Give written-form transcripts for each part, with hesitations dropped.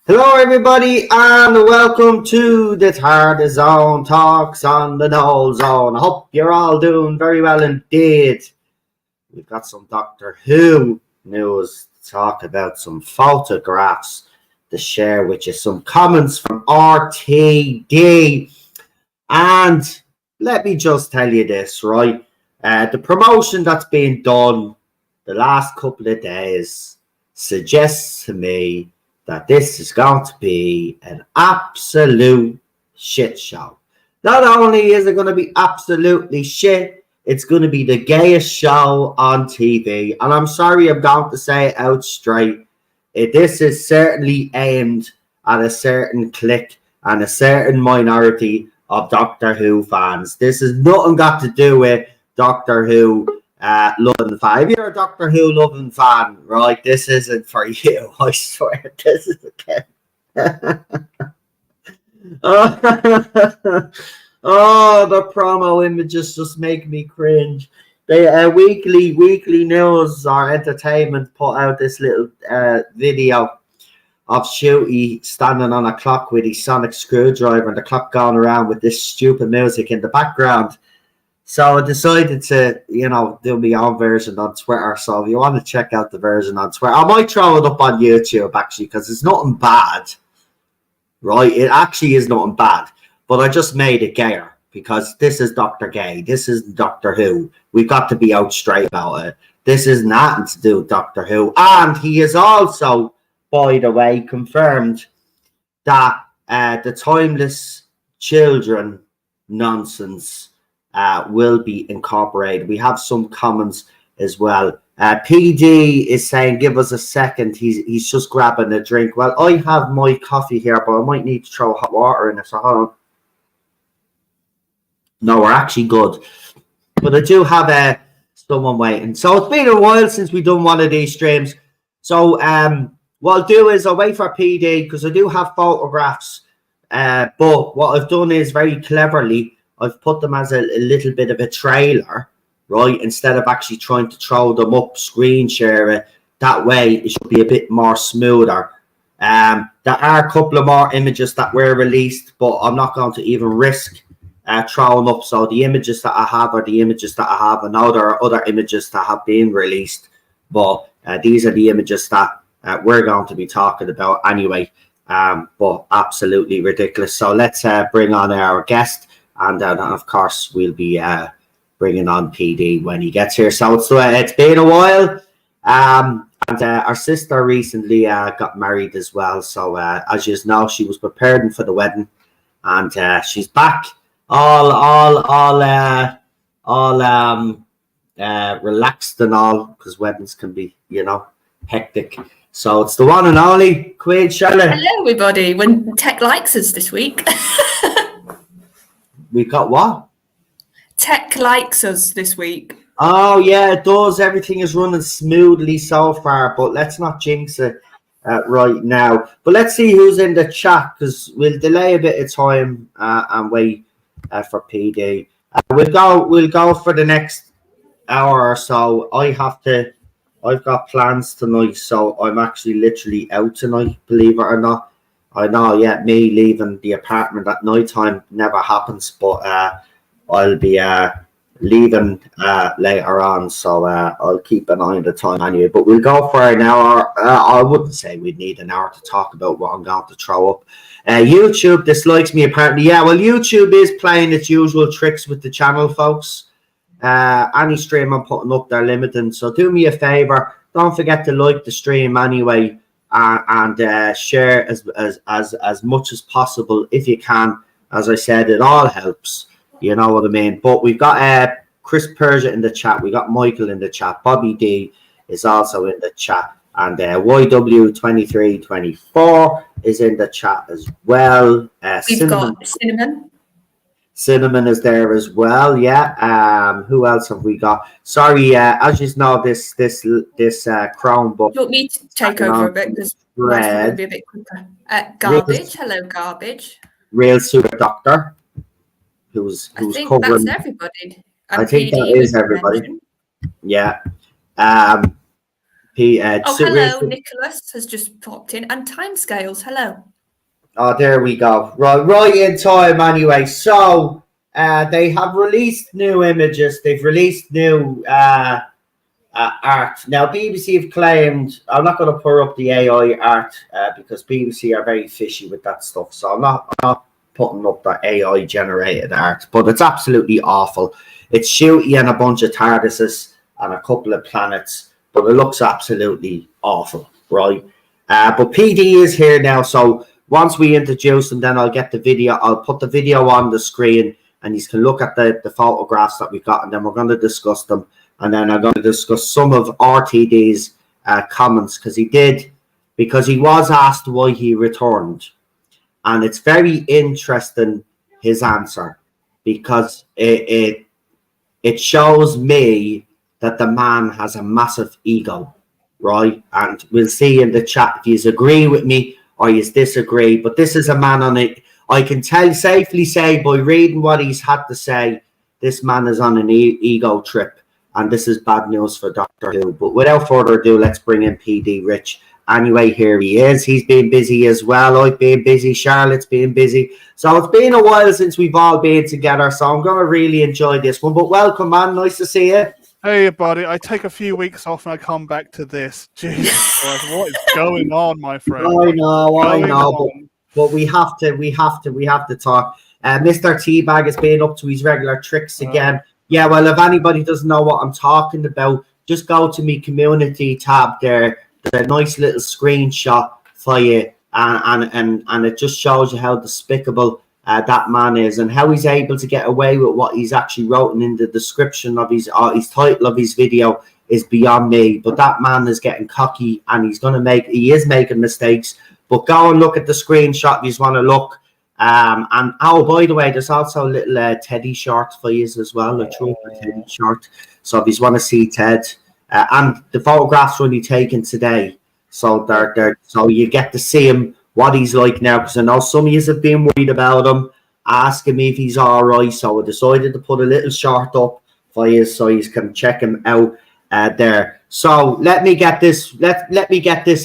Hello, everybody, and welcome to the Tardis Zone Talks on the Null Zone. I hope you're all doing very well indeed. We've got some Doctor Who news to talk about, some photographs to share with you, some comments from RTD, and let me just tell you this, right? The promotion that's been done the last couple of days suggests to me that this is going to be an absolute shit show. Not only is it going to be absolutely shit, it's going to be the gayest show on TV. And I'm sorry, I'm going to say it out straight. This is certainly aimed at a certain clique and a certain minority of Doctor Who fans. This has nothing got to do with Doctor Who loving fan. If you're a Doctor Who loving fan, right, this isn't for you. I swear, this is again. Oh, the promo images just make me cringe. They weekly news or entertainment put out this little video of Shooty standing on a clock with his sonic screwdriver and the clock going around with this stupid music in the background. So I decided to, do my own version on Twitter. So if you want to check out the version on Twitter, I might throw it up on YouTube, actually, because it's nothing bad, right? It actually is nothing bad. But I just made it gayer because this is Dr. Gay. This is Doctor Who. We've got to be out straight about it. This is nothing to do with Doctor Who. And he has also, by the way, confirmed that the timeless children nonsense will be incorporated. We have some comments as well. PD is saying, give us a second. He's just grabbing a drink. Well, I have my coffee here, but I might need to throw hot water in it. So hold on. No, we're actually good. But I do have someone waiting. So it's been a while since we've done one of these streams. So what I'll do is I'll wait for PD because I do have photographs. But what I've done is very cleverly, I've put them as a little bit of a trailer, right? Instead of actually trying to throw them up, screen share it. That way, it should be a bit more smoother. There are a couple of more images that were released, but I'm not going to even risk throwing up. So the images that I have are the images that I have. I know there are other images that have been released, but these are the images that we're going to be talking about anyway. But absolutely ridiculous. So let's bring on our guest. And then, of course, we'll be bringing on PD when he gets here. So it's been a while. And our sister recently got married as well. So as you know, she was preparing for the wedding. And she's back all relaxed and all. Because weddings can be, hectic. So it's the one and only Queen Charlotte. Hello, everybody. When Tech likes us this week. We've got what? Tech likes us this week. Oh, yeah, it does. Everything is running smoothly so far, but let's not jinx it right now. But let's see who's in the chat, because we'll delay a bit of time and wait for PD. We'll go for the next hour or so. I've got plans tonight, so I'm actually literally out tonight, believe it or not. I know, yeah, me leaving the apartment at night time never happens, but I'll be leaving later on, so I'll keep an eye on the time anyway. But we'll go for an hour. I wouldn't say we'd need an hour to talk about what I'm going to throw up. YouTube dislikes me apparently. Yeah, well, YouTube is playing its usual tricks with the channel, folks. Any stream I'm putting up, they're limiting. So do me a favor, don't forget to like the stream anyway. And share as much as possible if you can. As I said, it all helps. You know what I mean? But we've got Chris Persia in the chat. We got Michael in the chat. Bobby D is also in the chat. And YW2324 is in the chat as well. We've got Cinnamon. Cinnamon is there as well, yeah. Who else have we got? Sorry, as you know, this Chromebook. Do you want me to take over a bit because it'll be a bit quicker? Garbage, hello, Garbage. Real Super Doctor, who's I think covering. that's everybody. I think that is everybody. Yeah. Hello, Nicholas has just popped in, and Timescales, hello. Oh, there we go. Right in time anyway. So they have released new images. They've released new art. Now, BBC have claimed, I'm not going to put up the AI art because BBC are very fishy with that stuff. So I'm not putting up the AI generated art, but it's absolutely awful. It's shooty and a bunch of Tardises and a couple of planets, but it looks absolutely awful, right? But PD is here now, so once we introduce him, then I'll get the video. I'll put the video on the screen, and you can look at the photographs that we've got, and then we're going to discuss them. And then I'm going to discuss some of RTD's comments because he was asked why he returned, and it's very interesting his answer because it shows me that the man has a massive ego, right? And we'll see in the chat if you agree with me or you disagree. But this is a man on it. I can safely say by reading what he's had to say, this man is on an ego trip, and this is bad news for Doctor Who. But without further ado, let's bring in PD Rich. Anyway, here he is. He's been busy as well. I've been busy. Charlotte's been busy. So it's been a while since we've all been together. So I'm going to really enjoy this one. But welcome, man. Nice to see you. Hey, buddy. I take a few weeks off and I come back to this. Jesus Christ, what is going on, my friend? I know. But we have to talk. Mr. Teabag has been up to his regular tricks again. Yeah, well, if anybody doesn't know what I'm talking about, just go to my community tab there. There's a nice little screenshot for you, and it just shows you how despicable that man is and how he's able to get away with what he's actually wrote in the description of his title of his video is beyond me. But that man is getting cocky, and he is making mistakes. But go and look at the screenshot if you just want to look. And by the way, there's also a little Teddy short for you as well, a true Teddy short. So if you want to see Ted, and the photographs were only taken today, so so you get to see him what he's like now. Because I know some of you have been worried about him, asking me if he's all right. So I decided to put a little short up for you so you can check him out there. So let me get this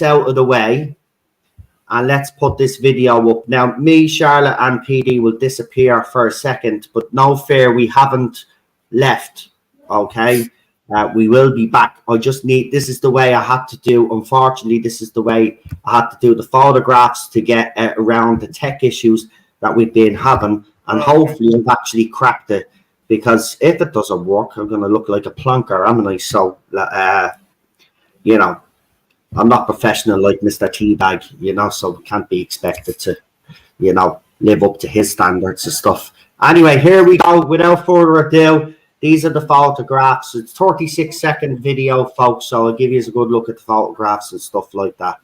out of the way. And let's put this video up. Now, me, Charlotte, and PD will disappear for a second, but no fear, we haven't left, okay? We will be back. This is the way I had to do, unfortunately, this is the way I had to do the photographs to get around the tech issues that we've been having, and hopefully I've actually cracked it, because if it doesn't work, I'm going to look like a plonker, haven't I? So, I'm not professional like Mr. Teabag, so we can't be expected to, live up to his standards and stuff. Anyway, here we go. Without further ado, these are the photographs. It's 36-second video, folks, so I'll give you a good look at the photographs and stuff like that.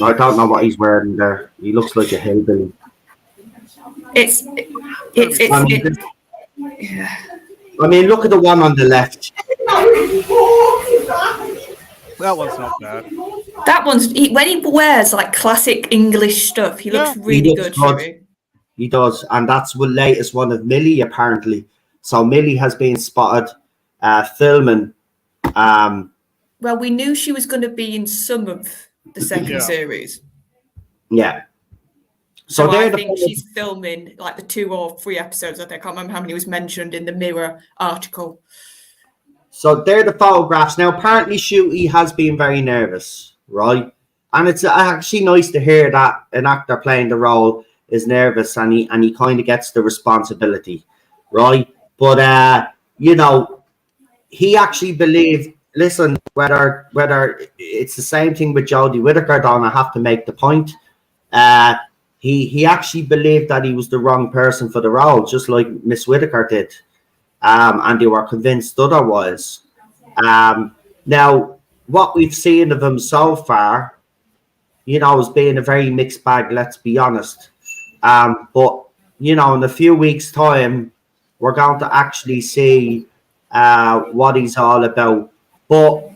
I don't know what he's wearing there. He looks like a hillbilly. I mean, look at the one on the left. That one's not bad. That one's when he wears like classic English stuff, he looks really good. He does, and that's the latest one of Millie apparently. So Millie has been spotted filming. Well, we knew she was going to be in some of the second series. Yeah. So I think she's filming like the 2 or 3 episodes. I can't remember how many was mentioned in the Mirror article. So they're the photographs. Now, apparently Shooty has been very nervous, right? And it's actually nice to hear that an actor playing the role is nervous and he kind of gets the responsibility, right? But, he actually believed, listen, whether it's the same thing with Jodie Whittaker, Don, I have to make the point. He actually believed that he was the wrong person for the role, just like Miss Whittaker did. And they were convinced otherwise. Now, what we've seen of him so far, has been a very mixed bag, let's be honest. But, in a few weeks' time, we're going to actually see what he's all about. But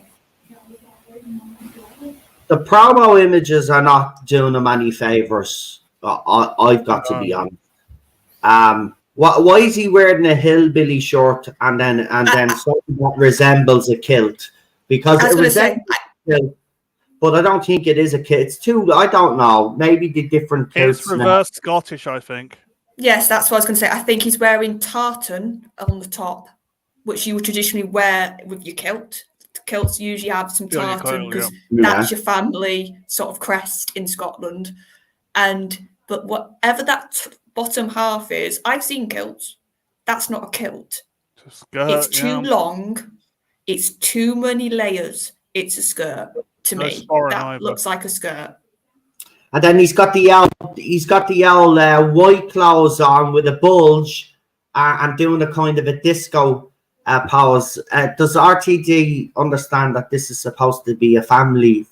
the promo images are not doing him any favors. I've got to be honest. Why is he wearing a hillbilly shirt and then something that resembles a kilt? Because it resembles a kilt, but I don't think it is a kilt. It's too. I don't know. Maybe the different kilts. It's reverse Scottish, I think. Yes, that's what I was going to say. I think he's wearing tartan on the top, which you would traditionally wear with your kilt. Kilts usually have some tartan because that's your family sort of crest in Scotland. But whatever that bottom half is, I've seen kilts. That's not a kilt. It's too long. It's too many layers. It's a skirt to me. That looks like a skirt. And then he's got the old white clothes on with a bulge and doing a kind of a disco pose. Does RTD understand that this is supposed to be a family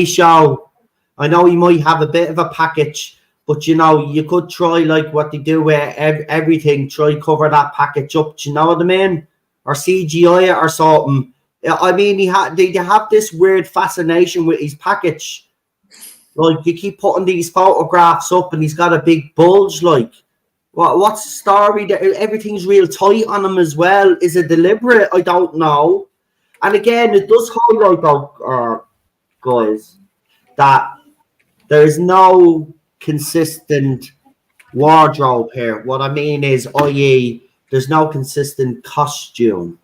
show? I know he might have a bit of a package, but you could try like what they do where everything, try cover that package up. Do you know what I mean? Or CGI it or something. I mean, they have this weird fascination with his package. Like, you keep putting these photographs up and he's got a big bulge, like. What's the story? Everything's real tight on him as well. Is it deliberate? I don't know. And again, it does highlight, guys, that there is no consistent wardrobe here. What I mean is, i.e., there's no consistent costume.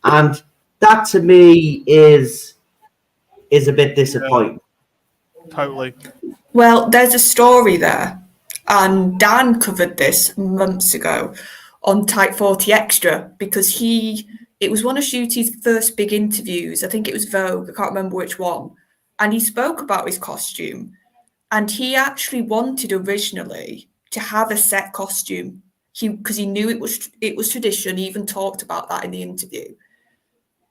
And that, to me, is a bit disappointing. Yeah, totally. Well, there's a story there. And Dan covered this months ago on Type 40 Extra because it was one of Shooty's first big interviews. I think it was Vogue. I can't remember which one. And he spoke about his costume. And he actually wanted originally to have a set costume because he knew it was tradition. He even talked about that in the interview.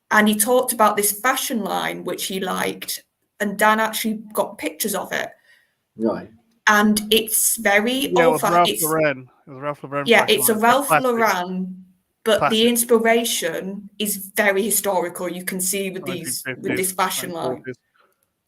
And he talked about this fashion line, which he liked. And Dan actually got pictures of it. Right. And it's very old-fashioned. It was Ralph Lauren. Yeah, it's a Ralph Lauren, but the inspiration is very historical. You can see with this fashion line.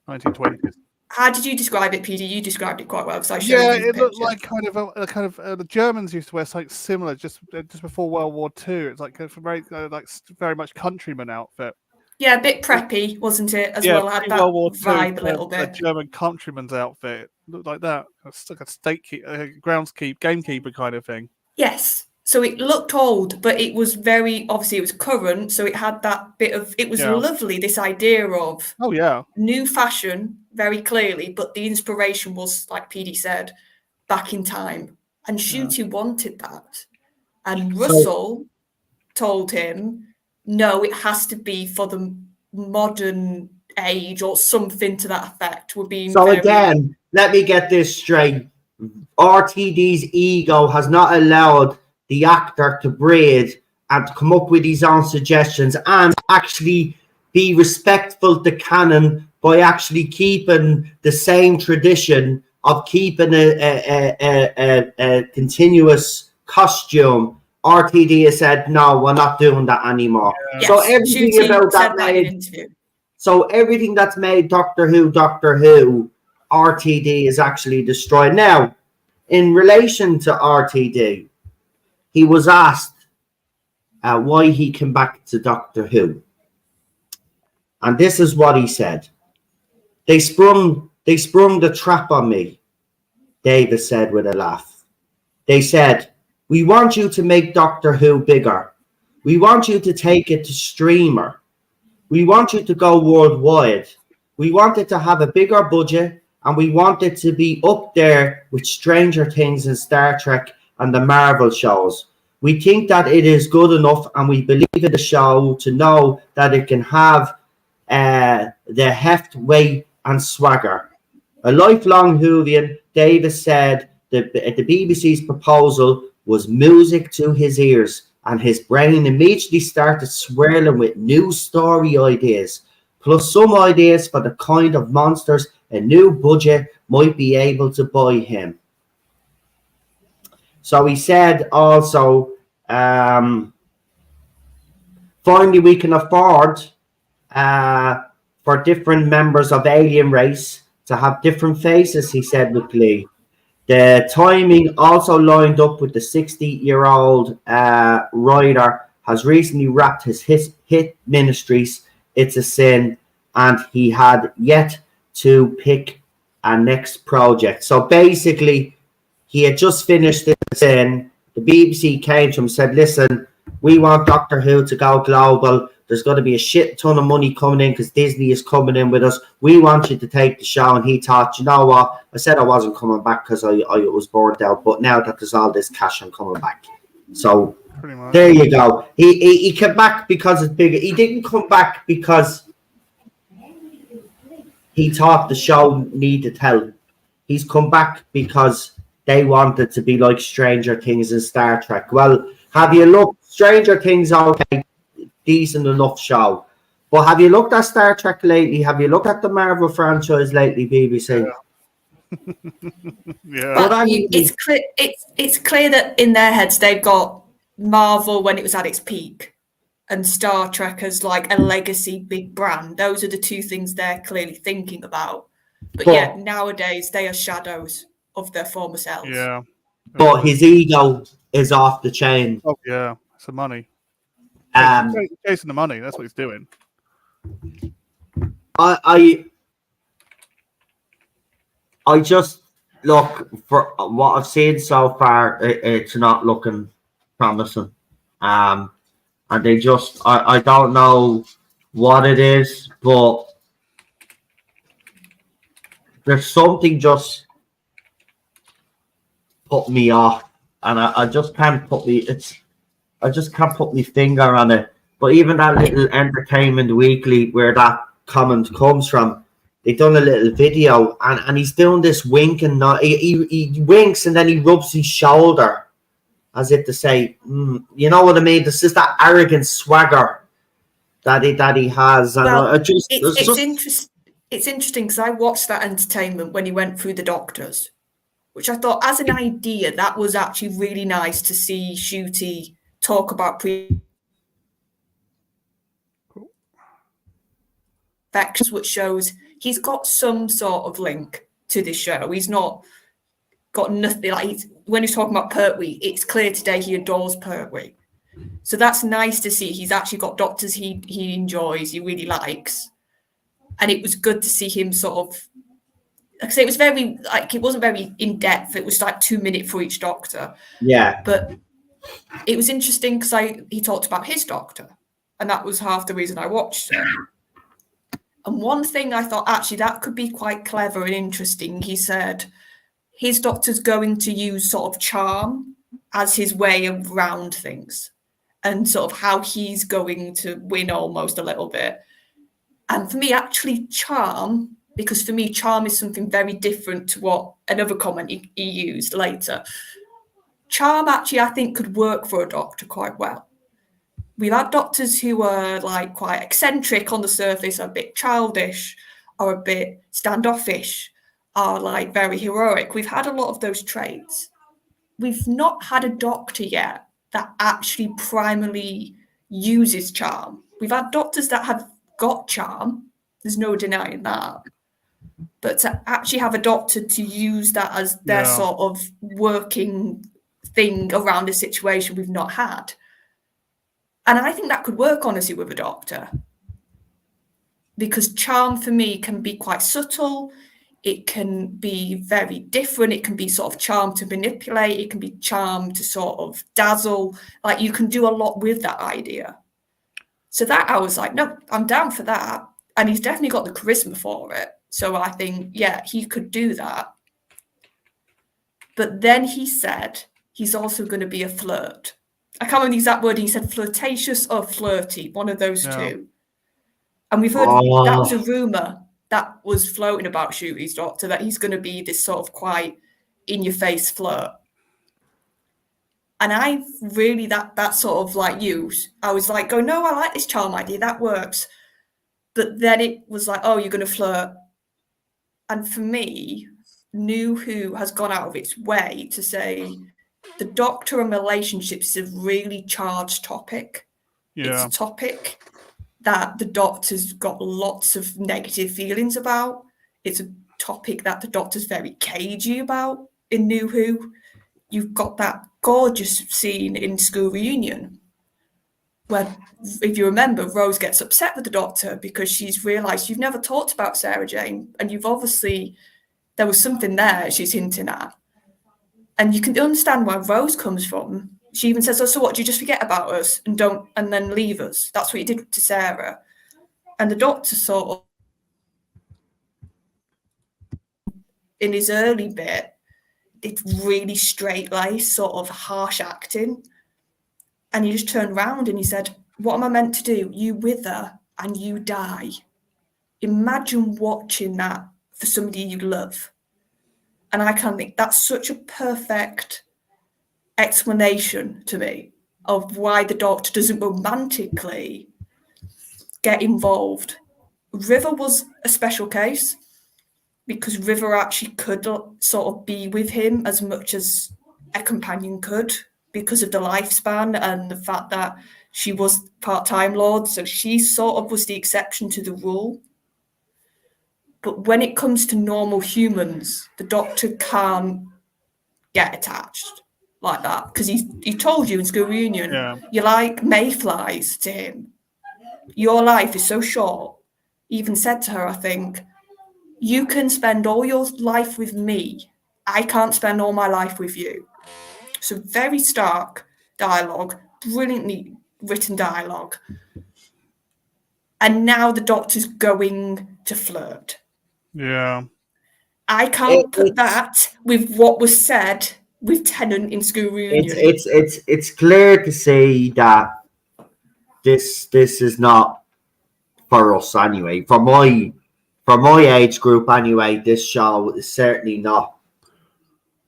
1920s. How did you describe it, PD? You described it quite well. It looked like the Germans used to wear something similar just before World War II. It's like a very much countryman outfit. Yeah, a bit preppy, wasn't it? As well, had that vibe a little bit. A German countryman's outfit. It looked like that. It's like a gamekeeper kind of thing. Yes. So it looked old, but it was obviously it was current. So it had that bit of, it was lovely, this idea of new fashion, very clearly, but the inspiration was, like PD said, back in time. And Shooty wanted that. And Russell told him, no, it has to be for the modern age or something to that effect. Again, let me get this straight. RTD's ego has not allowed the actor to breathe and to come up with his own suggestions and actually be respectful to canon by actually keeping the same tradition of keeping a continuous costume. RTD has said, no, we're not doing that anymore. Yes. So everything about that everything that's made Doctor Who, RTD is actually destroyed. Now, in relation to RTD, he was asked why he came back to Doctor Who. And this is what he said. They sprung the trap on me, Davis said with a laugh. They said, we want you to make Doctor Who bigger. We want you to take it to streamer. We want you to go worldwide. We want it to have a bigger budget, and we want it to be up there with Stranger Things and Star Trek and the Marvel shows. We think that it is good enough, and we believe in the show to know that it can have the heft, weight, and swagger. A lifelong Whovian, Davis said that the BBC's proposal was music to his ears, and his brain immediately started swirling with new story ideas, plus some ideas for the kind of monsters a new budget might be able to buy him. So he said also, finally we can afford for different members of alien race to have different faces, he said with glee. The timing also lined up with the 60-year-old writer has recently wrapped his hit ministries, It's a Sin, and he had yet to pick a next project. So basically, he had just finished It's a Sin. The BBC came to him and said, listen, we want Doctor Who to go global. There's going to be a shit ton of money coming in because Disney is coming in with us. We want you to take the show. And he thought, you know what? I said I wasn't coming back because I was bored out. But now that there's all this cash, I'm coming back. So there you go. He came back because it's bigger. He didn't come back because he thought the show needed help. He's come back because they wanted to be like Stranger Things and Star Trek. Well, have you looked? Stranger Things, okay, decent enough show. But have you looked at Star Trek lately? Have you looked at the Marvel franchise lately, BBC? Yeah. But it's clear that in their heads they've got Marvel when it was at its peak and Star Trek as like a legacy big brand. Those are the two things they're clearly thinking about. But yeah, nowadays they are shadows of their former selves. Yeah. But his ego is off the chain. Oh yeah, it's the money. Chasing the money. That's what he's doing. I just look for what I've seen so far. It's not looking promising. And they just I don't know what it is, but there's something just put me off, and I just can't put my finger on it. But even that little Entertainment Weekly where that comment comes from, they done a little video, and he's doing this wink and he winks and then he rubs his shoulder as if to say, you know what I mean? This is that arrogant swagger that he has, and well, it's interesting because I watched that Entertainment when he went through the Doctors, which I thought, as an idea, that was actually really nice to see Ncuti talk about perfections, which shows he's got some sort of link to this show. He's not got nothing like when he's talking about Pertwee. It's clear today he adores Pertwee, so that's nice to see. He's actually got doctors he enjoys, he really likes, and it was good to see him sort of. Like I say, it was very it wasn't very in depth. It was like 2 minutes for each doctor. Yeah, but it was interesting because he talked about his doctor, and that was half the reason I watched it. And one thing I thought, actually, that could be quite clever and interesting. He said his doctor's going to use sort of charm as his way around things and sort of how he's going to win almost a little bit. And for me, actually, charm, because for me, charm is something very different to what another comment he used later. Charm, actually, I think could work for a doctor quite well. We've had doctors who are like quite eccentric on the surface, a bit childish, or a bit standoffish, are like very heroic. We've had a lot of those traits. We've not had a doctor yet that actually primarily uses charm. We've had doctors that have got charm. There's no denying that. But to actually have a doctor to use that as their sort of working thing around a situation, we've not had. And I think that could work, honestly, with a doctor. Because charm, for me, can be quite subtle. It can be very different. It can be sort of charm to manipulate. It can be charm to sort of dazzle. Like, you can do a lot with that idea. So that I was like, no, I'm down for that. And he's definitely got the charisma for it. So I think, yeah, he could do that. But then he said he's also going to be a flirt. I can't remember the exact word. He said flirtatious or flirty, one of those two. And we've heard that was a rumour that was floating about Ncuti's doctor, that he's going to be this sort of quite in-your-face flirt. And I really, that sort of like you, I was like, go, no, I like this charm idea, that works. But then it was like, oh, you're going to flirt. And for me, New Who has gone out of its way to say the doctor and relationships is a really charged topic. Yeah. It's a topic that the doctor's got lots of negative feelings about. It's a topic that the doctor's very cagey about in New Who. You've got that gorgeous scene in School Reunion where, if you remember, Rose gets upset with the doctor because she's realised you've never talked about Sarah Jane, and you've obviously, there was something there she's hinting at. And you can understand where Rose comes from. She even says, "Oh, so what, do you just forget about us and then leave us? That's what you did to Sarah." And the doctor sort of, in his early bit, it's really straight-laced, sort of harsh acting. And he just turned around and he said, "What am I meant to do? You wither and you die." Imagine watching that for somebody you love. And I kind of think that's such a perfect explanation to me of why the doctor doesn't romantically get involved. River was a special case because River actually could sort of be with him as much as a companion could because of the lifespan and the fact that she was part-time Lord, so she sort of was the exception to the rule. But when it comes to normal humans, the doctor can't get attached like that because he told you in School Reunion, you're like mayflies to him. Your life is so short. He even said to her, I think, "You can spend all your life with me. I can't spend all my life with you." So very stark dialogue, brilliantly written dialogue. And now the doctor's going to flirt. Yeah. I can't put that with what was said with Tennant in School Reunion. It's clear to see that this is not for us anyway. For my age group anyway, this show is certainly not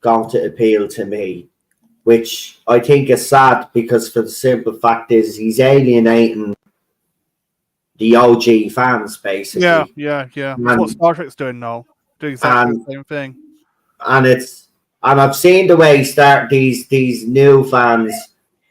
going to appeal to me, which I think is sad because for the simple fact is he's alienating the OG fans basically. Yeah. That's what Star Trek's doing now. Doing exactly the same thing. And I've seen the way these new fans,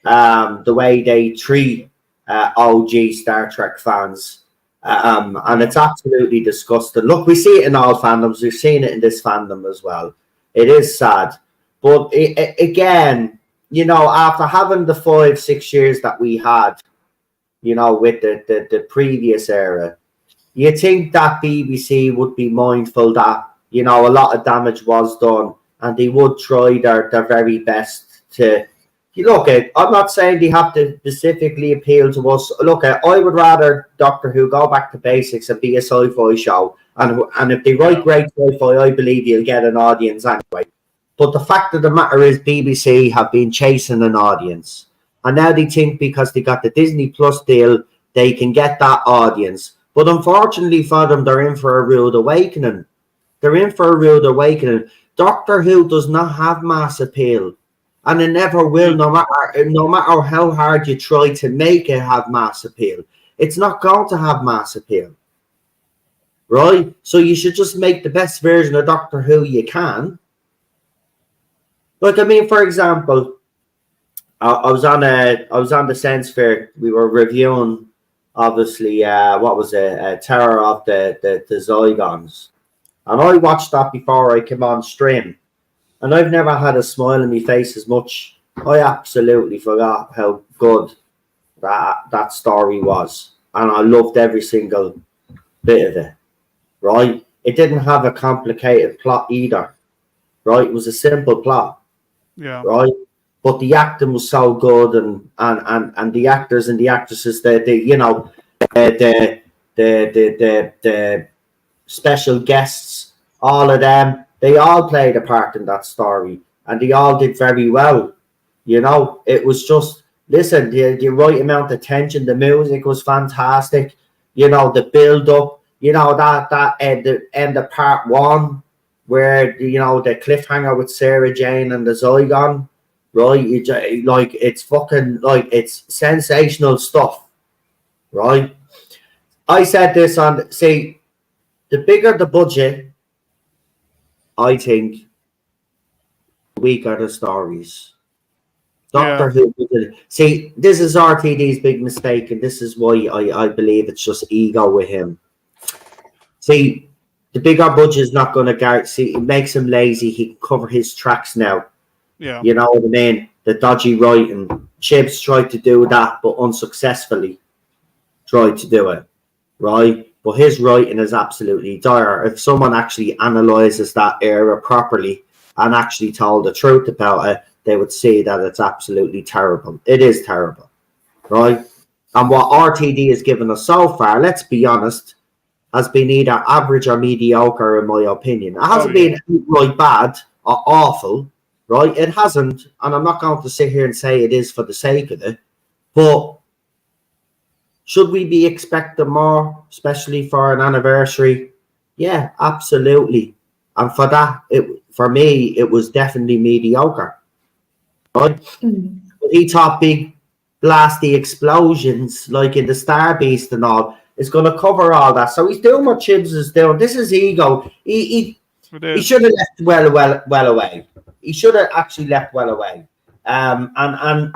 the way they treat OG Star Trek fans, and it's absolutely disgusting. Look, we see it in all fandoms. We've seen it in this fandom as well. It is sad, but again, after having the 5-6 years that we had, with the previous era, you think that BBC would be mindful that a lot of damage was done, and they would try their very best to look at. I'm not saying they have to specifically appeal to us. Look, I would rather Doctor Who go back to basics and be a sci-fi show, and if they write great sci-fi, I believe you'll get an audience anyway. But the fact of the matter is, BBC have been chasing an audience, and now they think because they got the Disney Plus deal, they can get that audience. But unfortunately for them, they're in for a rude awakening. Doctor Who does not have mass appeal, and it never will, no matter how hard you try to make it have mass appeal. It's not going to have mass appeal, right? So you should just make the best version of Doctor Who you can. Like, I mean, for example, I was on the Sense Fair. We were reviewing, obviously, what was it? Terror of the Zygons. And I watched that before I came on stream. And I've never had a smile on my face as much. I absolutely forgot how good that story was. And I loved every single bit of it. Right? It didn't have a complicated plot either. Right? It was a simple plot. Yeah. Right? But the acting was so good, and the actors and the actresses, the special guests, all of them, they all played a part in that story, and they all did very well. It was just, listen, the right amount of tension. The music was fantastic. The build up. That the end of part 1, where the cliffhanger with Sarah Jane and the Zygon. Right, it's fucking, it's sensational stuff, right? I said this the bigger the budget, I think, the weaker the stories, Doctor Who. See, this is RTD's big mistake, and this is why I believe it's just ego with him. See, the bigger budget is not going to guarantee. It makes him lazy. He can cover his tracks now. Yeah. You know what I mean? The dodgy writing. Chibs tried to do that, but unsuccessfully tried to do it, right? But his writing is absolutely dire. If someone actually analyzes that era properly and actually told the truth about it, they would see that it's absolutely terrible. It is terrible, right? And what RTD has given us so far, let's be honest, has been either average or mediocre, in my opinion. It hasn't been right bad or awful, right? It hasn't, and I'm not going to sit here and say it is for the sake of it, but should we be expecting more, especially for an anniversary? Yeah, absolutely. And for that, for me, it was definitely mediocre. Right? But he thought big blasty explosions, like in the Star Beast and all, is going to cover all that. So he's doing what Chibs is doing. This is ego. He should have left well away. He should have actually left well away. And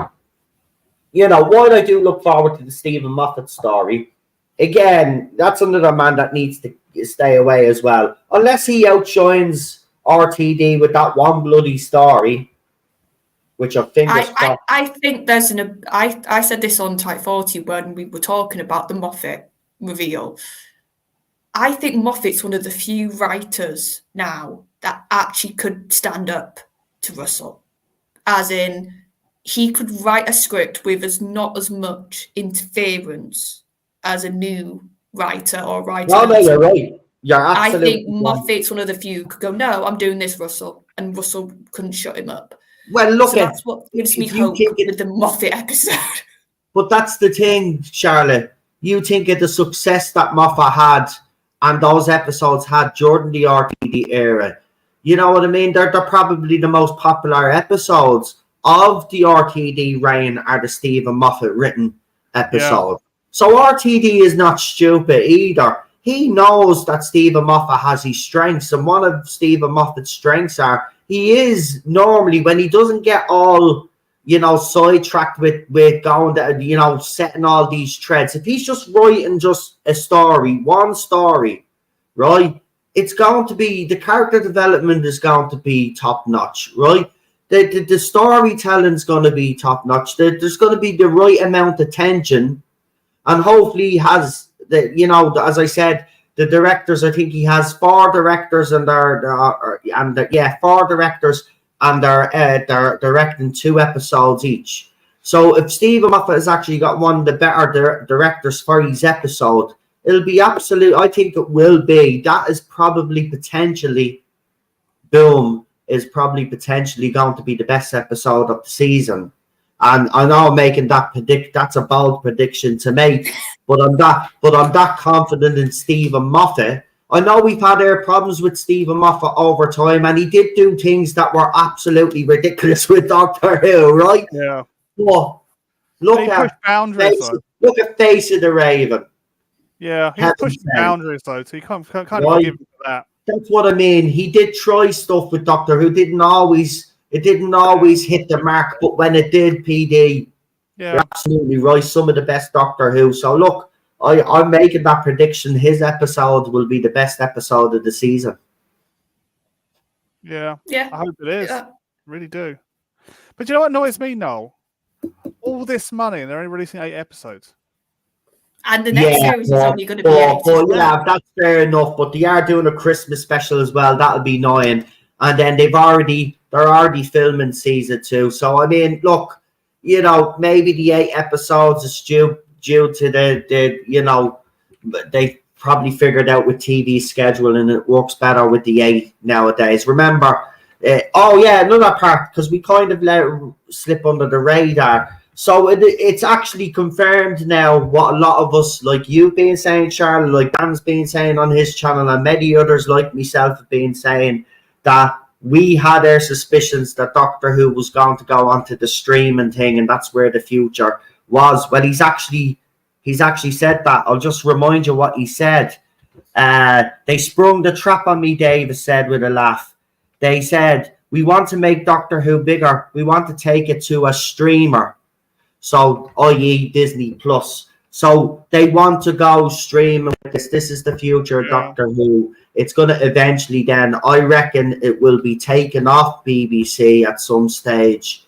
you know, while I do look forward to the Stephen Moffat story, again, that's another man that needs to stay away as well. Unless he outshines RTD with that one bloody story, which I think I think there's I said this on Type 40 when we were talking about the Moffat reveal. I think Moffat's one of the few writers now that actually could stand up to Russell. As in, he could write a script with not as much interference as a new writer or writer. No, you're right. You're absolutely I think Moffat's one of the few who could go, no, I'm doing this, Russell. And Russell couldn't shut him up. Well, look, that's what gives me hope with the Moffat episode. But that's the thing, Charlotte. You think of the success that Moffat had and those episodes had during the RTD era. You know what I mean? They're probably the most popular episodes of the RTD reign are the Stephen Moffat written episode. Yeah. So RTD is not stupid either. He knows that Stephen Moffat has his strengths, and one of Stephen Moffat's strengths are he is normally, when he doesn't get all, you know, sidetracked with going to, you know, setting all these threads. If he's just writing just a story, one story, right? It's going to be, the character development is going to be top notch, right? The storytelling is going to be top notch. There's going to be the right amount of tension, and hopefully he has the, you know, as I said, the directors. I think he has 4 directors, and they're 4 directors, and they're directing 2 episodes each. So if Stephen Moffat has actually got one of the better directors for his episode, it'll be absolute. I think it will be. That is probably potentially, boom, is probably potentially going to be the best episode of the season. And I know I'm making that's a bold prediction to make, but I'm that confident in Stephen Moffat. I know we've had our problems with Stephen Moffat over time, and he did do things that were absolutely ridiculous with Doctor Who, right? Yeah. But look at Face of the Raven. Yeah, he pushed boundaries though, so you can't give him that. That's what I mean. He did try stuff with Doctor Who. It didn't always hit the mark, but when it did, PD, you're absolutely right. Some of the best Doctor Who. So look, I'm making that prediction. His episode will be the best episode of the season. Yeah. I hope it is. Yeah. Really do. But you know what annoys me, Noel? All this money, and they're only releasing 8 episodes. And the next series is only going to be 8. Yeah, that's fair enough. But they are doing a Christmas special as well. That'll be 9. And then they're already filming season 2. So I mean, look, you know, maybe the 8 episodes is due to the you know, they probably figured out with TV scheduling it works better with the 8 nowadays. Remember, another part, because we kind of let it slip under the radar. So it's actually confirmed now what a lot of us, like you been saying, Charlotte, like Dan's been saying on his channel, and many others like myself have been saying, that we had our suspicions that Doctor Who was going to go onto the streaming thing, and that's where the future was. Well, he's actually said that. I'll just remind you what he said. They sprung the trap on me, Davis said with a laugh. They said, we want to make Doctor Who bigger. We want to take it to a streamer. So, i.e. Disney Plus. So they want to go streaming with this. This is the future of Doctor Who. It's going to eventually then, I reckon it will be taken off BBC at some stage,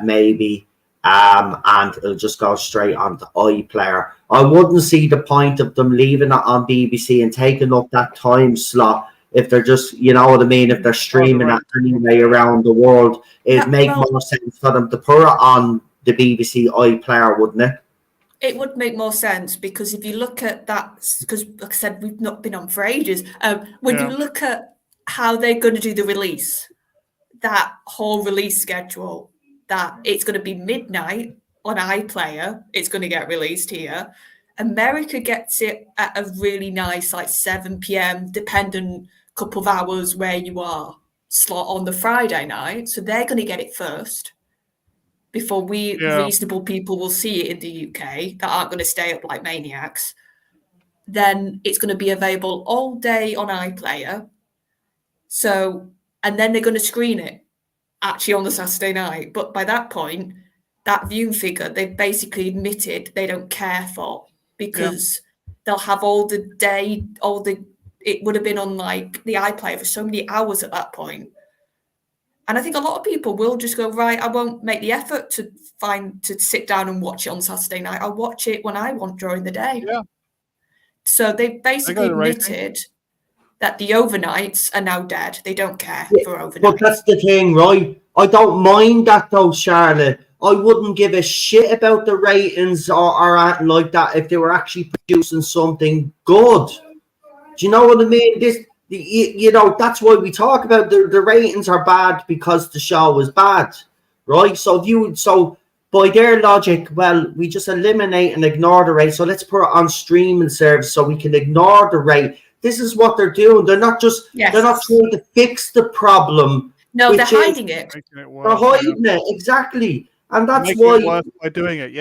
maybe, and it'll just go straight onto iPlayer. I wouldn't see the point of them leaving it on BBC and taking up that time slot if they're just, you know what I mean, if they're streaming it anyway around the world. It'd make more sense for them to put it on the BBC iPlayer, wouldn't it? It would make more sense, because if you look at that, because like I said, we've not been on for ages. When you look at how they're going to do the release, that whole release schedule, that it's going to be midnight on iPlayer, it's going to get released here. America gets it at a really nice, like 7 p.m, dependent couple of hours where you are, slot on the Friday night. So they're going to get it first, before we reasonable people will see it in the UK that aren't going to stay up like maniacs. Then it's going to be available all day on iPlayer. So, and then they're going to screen it actually on the Saturday night. But by that point, that viewing figure, they've basically admitted they don't care for, because they'll have all the day, it would have been on like the iPlayer for so many hours at that point. And I think a lot of people will just go, right, I won't make the effort to sit down and watch it on Saturday night. I'll watch it when I want during the day. Yeah. So they've basically admitted that the overnights are now dead. They don't care for overnight. But that's the thing, right? I don't mind that though, Charlotte. I wouldn't give a shit about the ratings or anything like that if they were actually producing something good. Do you know what I mean? You know, that's why we talk about the ratings are bad, because the show is bad, right? So by their logic, well, we just eliminate and ignore the rate. So let's put it on streaming service so we can ignore the rate. This is what they're doing. They're not just they're not trying to fix the problem. No, they're hiding it. They're hiding it, exactly. And that's why it worse by doing it,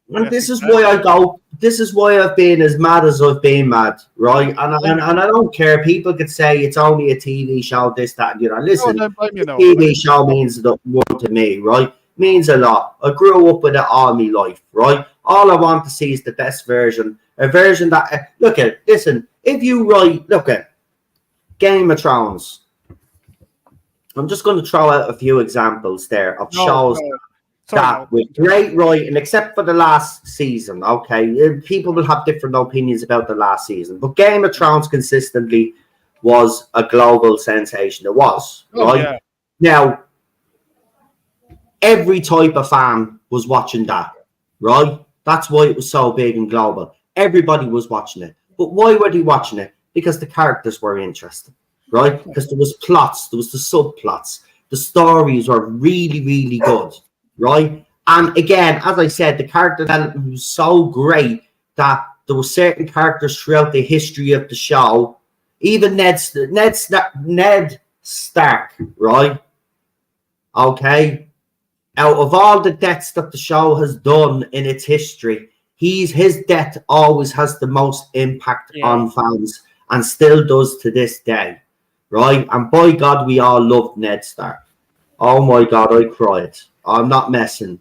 And this is why I go. This is why I've been as mad as I've been mad, right? And I don't care. People could say it's only a TV show, this, that, and you know. Listen, TV show means the world to me, right? Means a lot. I grew up with it all my life, right? All I want to see is the best version, a version that listen. If you look at Game of Thrones, I'm just going to throw out a few examples there of shows. That with great writing, except for the last season, okay? People will have different opinions about the last season, but Game of Thrones consistently was a global sensation. It was, right? Yeah. Now, every type of fan was watching that, right? That's why it was so big and global. Everybody was watching it. But why were they watching it? Because the characters were interesting, right? Because there was plots, there was the subplots. The stories were really, really good. Right, and again, as I said, the character development was so great that there were certain characters throughout the history of the show. Even Ned Stark, right? Okay, out of all the deaths that the show has done in its history, his death always has the most impact on fans, and still does to this day, right? And by God, we all loved Ned Stark. Oh my God, I cried. I'm not messing.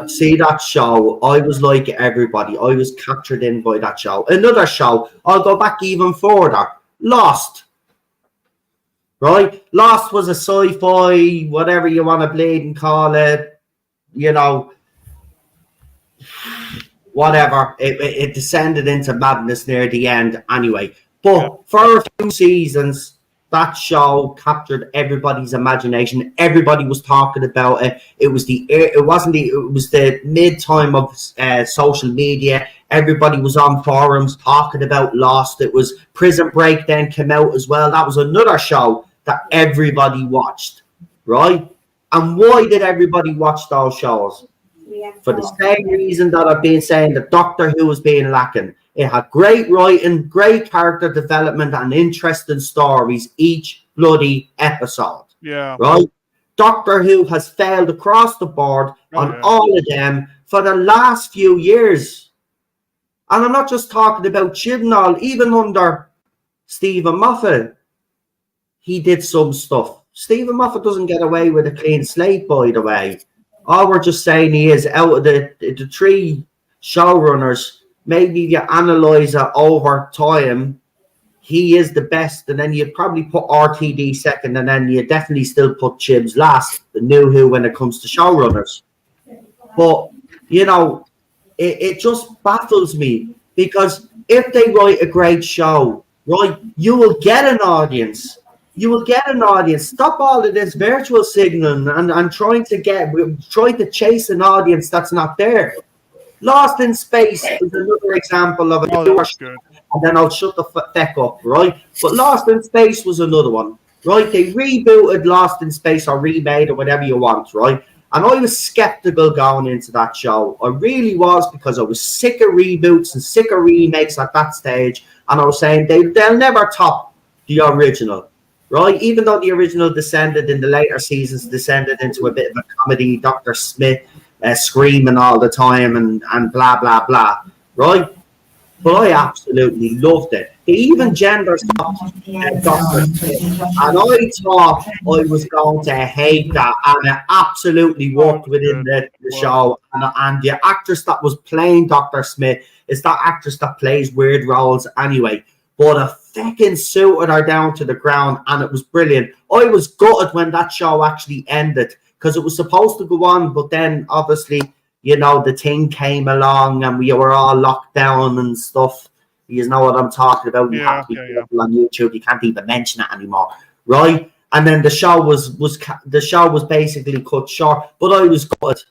See that show, I was like everybody. I was captured in by that show. Another show, I'll go back even further. Lost. Right? Lost was a sci-fi, whatever you want to bleed and call it. You know, whatever. It descended into madness near the end anyway. But for a few seasons, that show captured everybody's imagination. Everybody was talking about it. It was the mid time of social media. Everybody was on forums talking about Lost. It was Prison Break then came out as well. That was another show that everybody watched, right? And why did everybody watch those shows? For the same reason that I've been saying that Doctor Who was being lacking. It had great writing, great character development, and interesting stories each bloody episode. Yeah. Right? Doctor Who has failed across the board on all of them for the last few years. And I'm not just talking about Chibnall, even under Stephen Moffat, he did some stuff. Stephen Moffat doesn't get away with a clean slate, by the way. All we're just saying is, out of the 3 showrunners, maybe you analyse it over time, he is the best, and then you'd probably put RTD second, and then you definitely still put Chibs last, the new who when it comes to showrunners. But, you know, it just baffles me, because if they write a great show, right, you will get an audience. You will get an audience. Stop all of this virtual signaling and trying to chase an audience that's not there. Lost in Space is another example of and then I'll shut the feck up, right? But Lost in Space was another one, right? They rebooted Lost in Space or remade or whatever you want, right? And I was skeptical going into that show. I really was, because I was sick of reboots and sick of remakes at that stage. And I was saying they'll never top the original, right? Even though the original descended in the later seasons, descended into a bit of a comedy, Dr. Smith screaming all the time and blah, blah, blah, right? But I absolutely loved it. He even gender swapped Dr. Smith. And I thought I was going to hate that. And it absolutely worked within the show. And the actress that was playing Dr. Smith is that actress that plays weird roles anyway. But a fucking suited her down to the ground, and it was brilliant. I was gutted when that show actually ended, because it was supposed to go on, but then obviously, you know, the thing came along and we were all locked down and stuff. You know what I'm talking about. You have to be careful on YouTube. You can't even mention it anymore, right? And then the show was basically cut short. But I was gutted.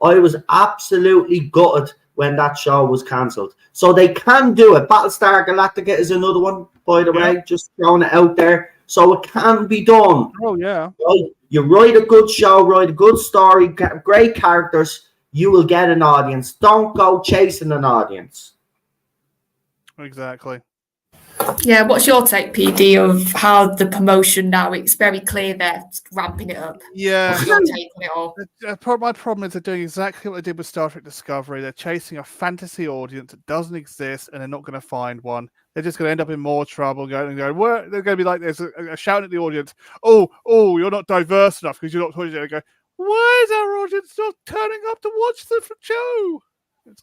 I was absolutely gutted when that show was cancelled. So they can do it. Battlestar Galactica is another one, by the way. Just throwing it out there. So it can be done. Oh yeah. Right? You write a good show, write a good story, great characters, you will get an audience. Don't go chasing an audience. Exactly. Yeah, what's your take, PD, of how the promotion now, it's very clear they're ramping it up? Yeah. What's your take on it all? My problem is they're doing exactly what they did with Star Trek Discovery. They're chasing a fantasy audience that doesn't exist, and they're not going to find one. They're just going to end up in more trouble. They're going to be like, there's a shout at the audience, oh, you're not diverse enough because you're not talking. They go, why is our audience not turning up to watch the show?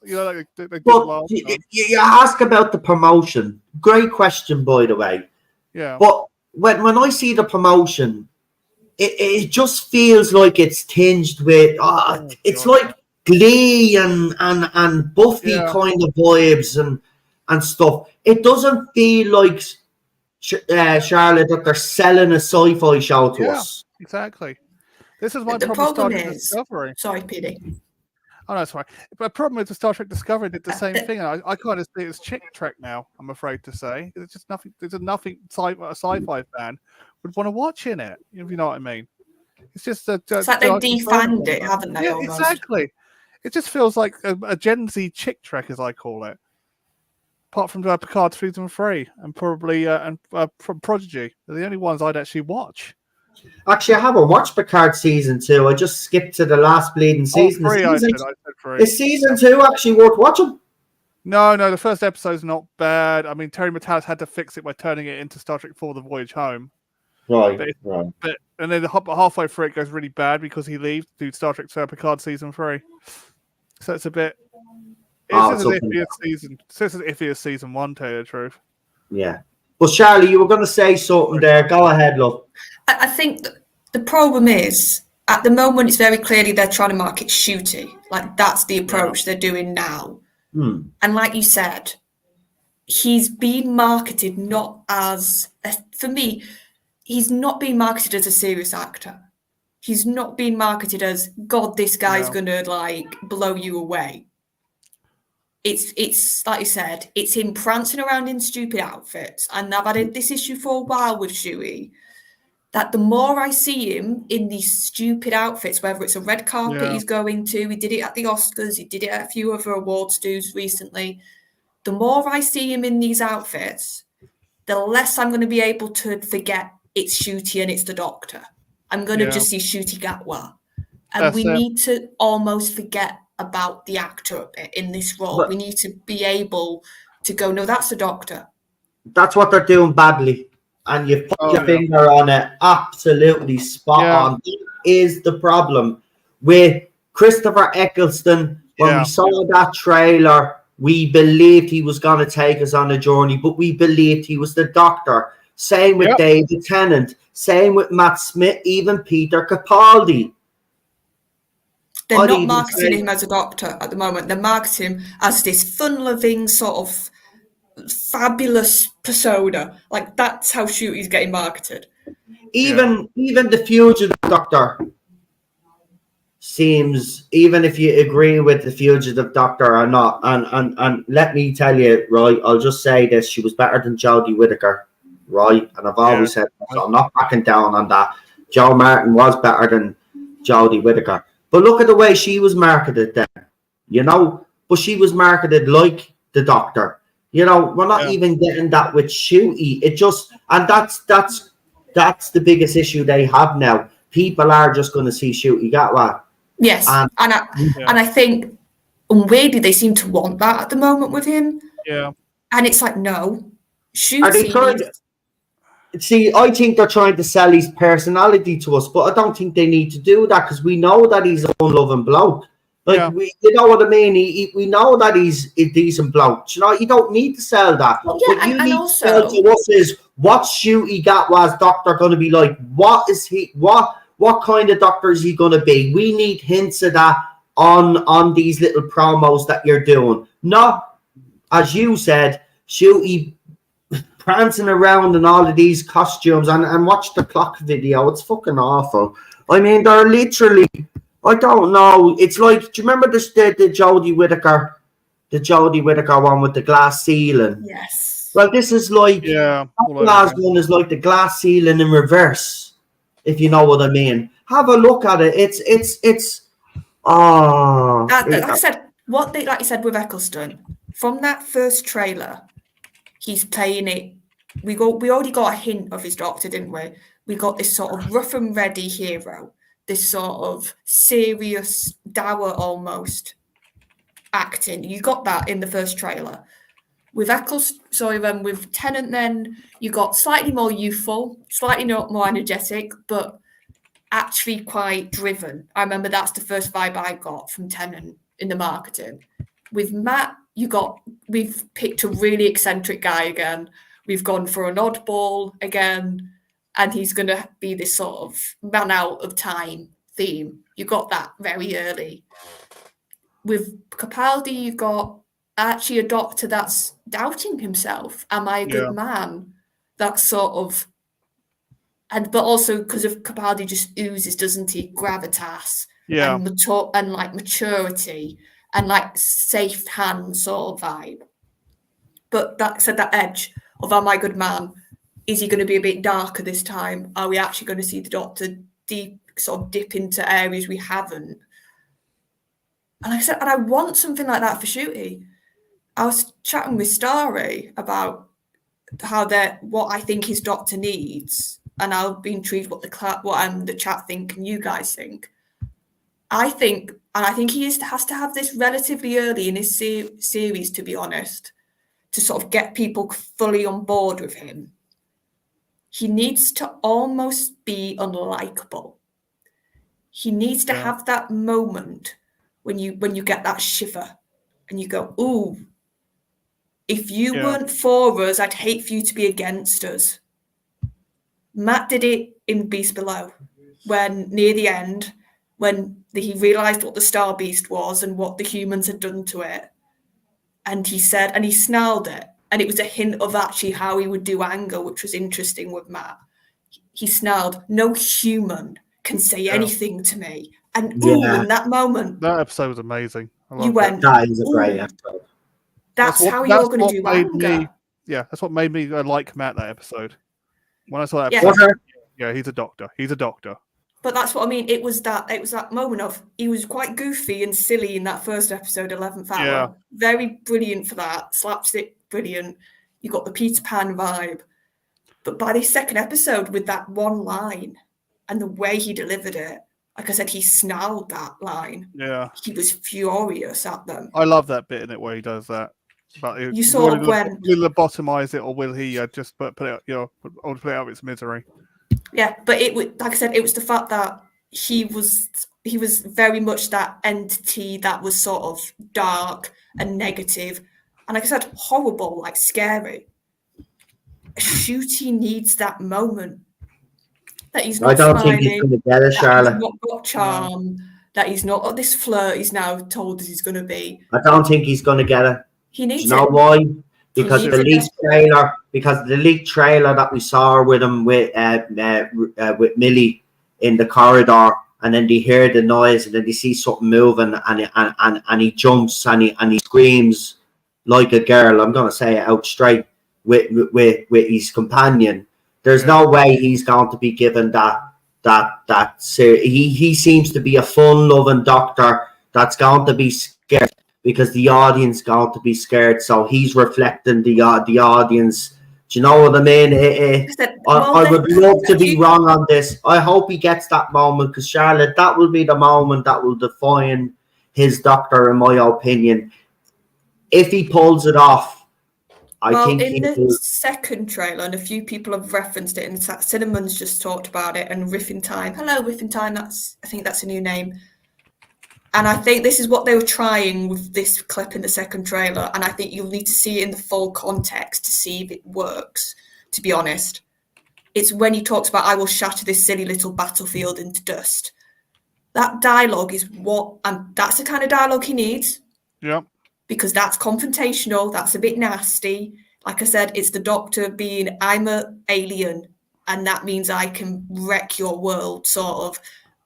You know, like they but you ask about the promotion. Great question, by the way. Yeah. But when I see the promotion, it just feels like it's tinged with it's like Glee and Buffy kind of vibes and stuff. It doesn't feel like Charlotte that they're selling a sci-fi show to us. Exactly. This is my the problem is with Discovery. Sorry, PD. Oh, that's right. The problem with the Star Trek Discovery did the same thing. I kind of see it as chick Trek now, I'm afraid to say. It's just nothing. There's nothing a sci-fi fan would want to watch in it, if you know what I mean. It's just it's like they've defanged it, haven't they? Yeah, almost? Exactly. It just feels like a Gen Z chick Trek, as I call it. Apart from Picard season 3 and probably from Prodigy, they're the only ones I'd actually watch. Actually, I haven't watched Picard season 2. I just skipped to the last bleeding season. I said 3. Is season 2 actually worth watching? No, the first episode's not bad. I mean, Terry Matalas had to fix it by turning it into Star Trek 4: The Voyage Home. Right. But and then halfway through it goes really bad because he leaves to do Star Trek Picard season 3. So it's a bit. It's as iffy as season 1, to tell you the truth. Yeah. Well, Charlie, you were going to say something there. Go ahead, love. I think the problem is, at the moment, it's very clearly they're trying to market shooty. Like, that's the approach they're doing now. And like you said, he's being marketed not as, for me, he's not being marketed as a serious actor. He's not being marketed as, God, this guy's going to, like, blow you away. It's like you said, it's him prancing around in stupid outfits. And I've had this issue for a while with Shuey, that the more I see him in these stupid outfits, whether it's a red carpet he's going to, he did it at the Oscars, he did it at a few other awards dues recently. The more I see him in these outfits, the less I'm going to be able to forget it's Shooty and it's the Doctor. I'm going to just see Shooty Gatwa. And we need to almost forget about the actor a bit in this role. But we need to be able to go, no, that's the Doctor. That's what they're doing badly. and you put Oh, your yeah. finger on it absolutely spot Yeah. on. That is the problem with Christopher Eccleston. When we Yeah. saw that trailer, we believed he was going to take us on a journey, but we believed he was the Doctor. Same with Yep. David Tennant. Same with Matt Smith, even Peter Capaldi. They're I'd not even marketing say- him as a doctor at the moment. They're marketing him as this fun-loving sort of fabulous persona. Like, that's how Shooty's getting marketed. even the fugitive Doctor seems, even if you agree with the fugitive Doctor or not, and let me tell you, right, I'll just say this: she was better than Jodie Whittaker, right? And I've always said that, so I'm not backing down on that. Joe Martin was better than Jodie Whittaker, but look at the way she was marketed then, you know. But she was marketed like the Doctor. You know, we're not even getting that with Shooty. It just, and that's the biggest issue they have now. People are just going to see Shooty Gatwa. Yes, and I think, and weirdly, they seem to want that at the moment with him. Yeah. And it's like, no, Are they trying Shooty. See, I think they're trying to sell his personality to us, but I don't think they need to do that because we know that he's a loving bloke. Like, you know what I mean? We know that he's a decent bloke. You know, you don't need to sell that. Well, yeah, what you and need also, to sell to us is what's Shooty Gatwa's Doctor going to be like? What is he? What kind of Doctor is he going to be? We need hints of that on these little promos that you're doing. Not, as you said, Shooty prancing around in all of these costumes and watch the clock video. It's fucking awful. I mean, they're literally, I don't know. It's like, do you remember the Jodie Whittaker one with the glass ceiling? yes. Well, this is like, Yeah. that last one is like the glass ceiling in reverse, if you know what I mean. Have a look at it. It's like I said, like you said with Eccleston, from that first trailer, he's playing it. We already got a hint of his Doctor, didn't we? We got this sort of rough and ready hero, this sort of serious, dour almost acting. You got that in the first trailer. With with Tennant, then you got slightly more youthful, slightly more energetic, but actually quite driven. I remember that's the first vibe I got from Tennant in the marketing. With Matt, we've picked a really eccentric guy again. We've gone for an oddball again, and he's going to be this sort of man out of time theme. You got that very early. With Capaldi, you've got actually a Doctor that's doubting himself. Am I a good man? That sort of, but also because of Capaldi just oozes, doesn't he? Gravitas and maturity and like safe hand sort of vibe. But that said, that edge of am I a good man? Is he going to be a bit darker this time? Are we actually going to see the Doctor dip into areas we haven't? And like I said, and I want something like that for Shooty. I was chatting with Starry about what I think his Doctor needs, and I'll be intrigued what the chat think and you guys think. I think he has to have this relatively early in his series, to be honest, to sort of get people fully on board with him. He needs to almost be unlikable. He needs to have that moment when you get that shiver and you go, ooh, if you weren't for us, I'd hate for you to be against us. Matt did it in Beast Below, when near the end, when he realised what the Star Beast was and what the humans had done to it. And he said, and he snarled it. And it was a hint of actually how he would do anger, which was interesting with Matt. He snarled, no human can say anything to me. And in that moment, that episode was amazing. You went, that is a great episode. That's how you're going to do anger. That's what made me like Matt that episode. When I saw that episode, he's a doctor. He's a doctor. But that's what I mean. It was that moment of he was quite goofy and silly in that first episode, 11th Hour. Yeah. Very brilliant for that. Slapstick, brilliant. You got the Peter Pan vibe. But by the second episode, with that one line and the way he delivered it, like I said, he snarled that line. Yeah. He was furious at them. I love that bit in it where he does that. But You saw when will lobotomize it, or will he just put it, or put it out of its misery? Yeah, but it was, like I said, it was the fact that he was very much that entity that was sort of dark and negative, and like I said, horrible, like scary. Shooty needs that moment that he's I not don't think he's smiling, going to get it, that he's Charlotte. not got charm, that he's not got this flirt he's now told us he's going to be. I don't think he's going to get it. He Do needs you know it. why? Because needs the it leaked trailer, that we saw with him with Millie in the corridor, and then they hear the noise, and then they see something moving, and he jumps and he screams like a girl. I'm gonna say it out straight with his companion. There's no way he's going to be given that. He seems to be a fun-loving doctor that's going to be scared, because the audience going to be scared, so he's reflecting the audience. Do you know what I mean? I would love to be wrong on this. I hope he gets that moment, because Charlotte, that will be the moment that will define his doctor, in my opinion. If he pulls it off, I think in the will. second trailer, and a few people have referenced it, and Cinnamon's just talked about it, and Riffin Time. Hello, Riffin Time. I think that's a new name. And I think this is what they were trying with this clip in the second trailer. And I think you'll need to see it in the full context to see if it works, to be honest. It's when he talks about, I will shatter this silly little battlefield into dust. That dialogue is and that's the kind of dialogue he needs. Yeah. Because that's confrontational, that's a bit nasty. Like I said, it's the doctor being, I'm an alien, and that means I can wreck your world, sort of.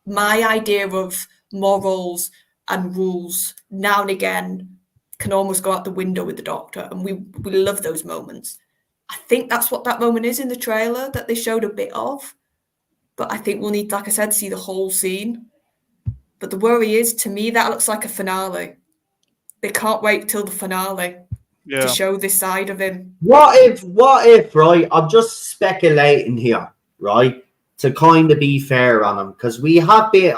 My idea of morals and rules now and again can almost go out the window with the doctor, and we love those moments. I think that's what that moment is in the trailer that they showed a bit of, but I think we'll need, like I said, see the whole scene. But the worry is, to me, that looks like a finale. They can't wait till the finale to show this side of him. What if, right? I'm just speculating here, right? To kind of be fair on him, because we have been,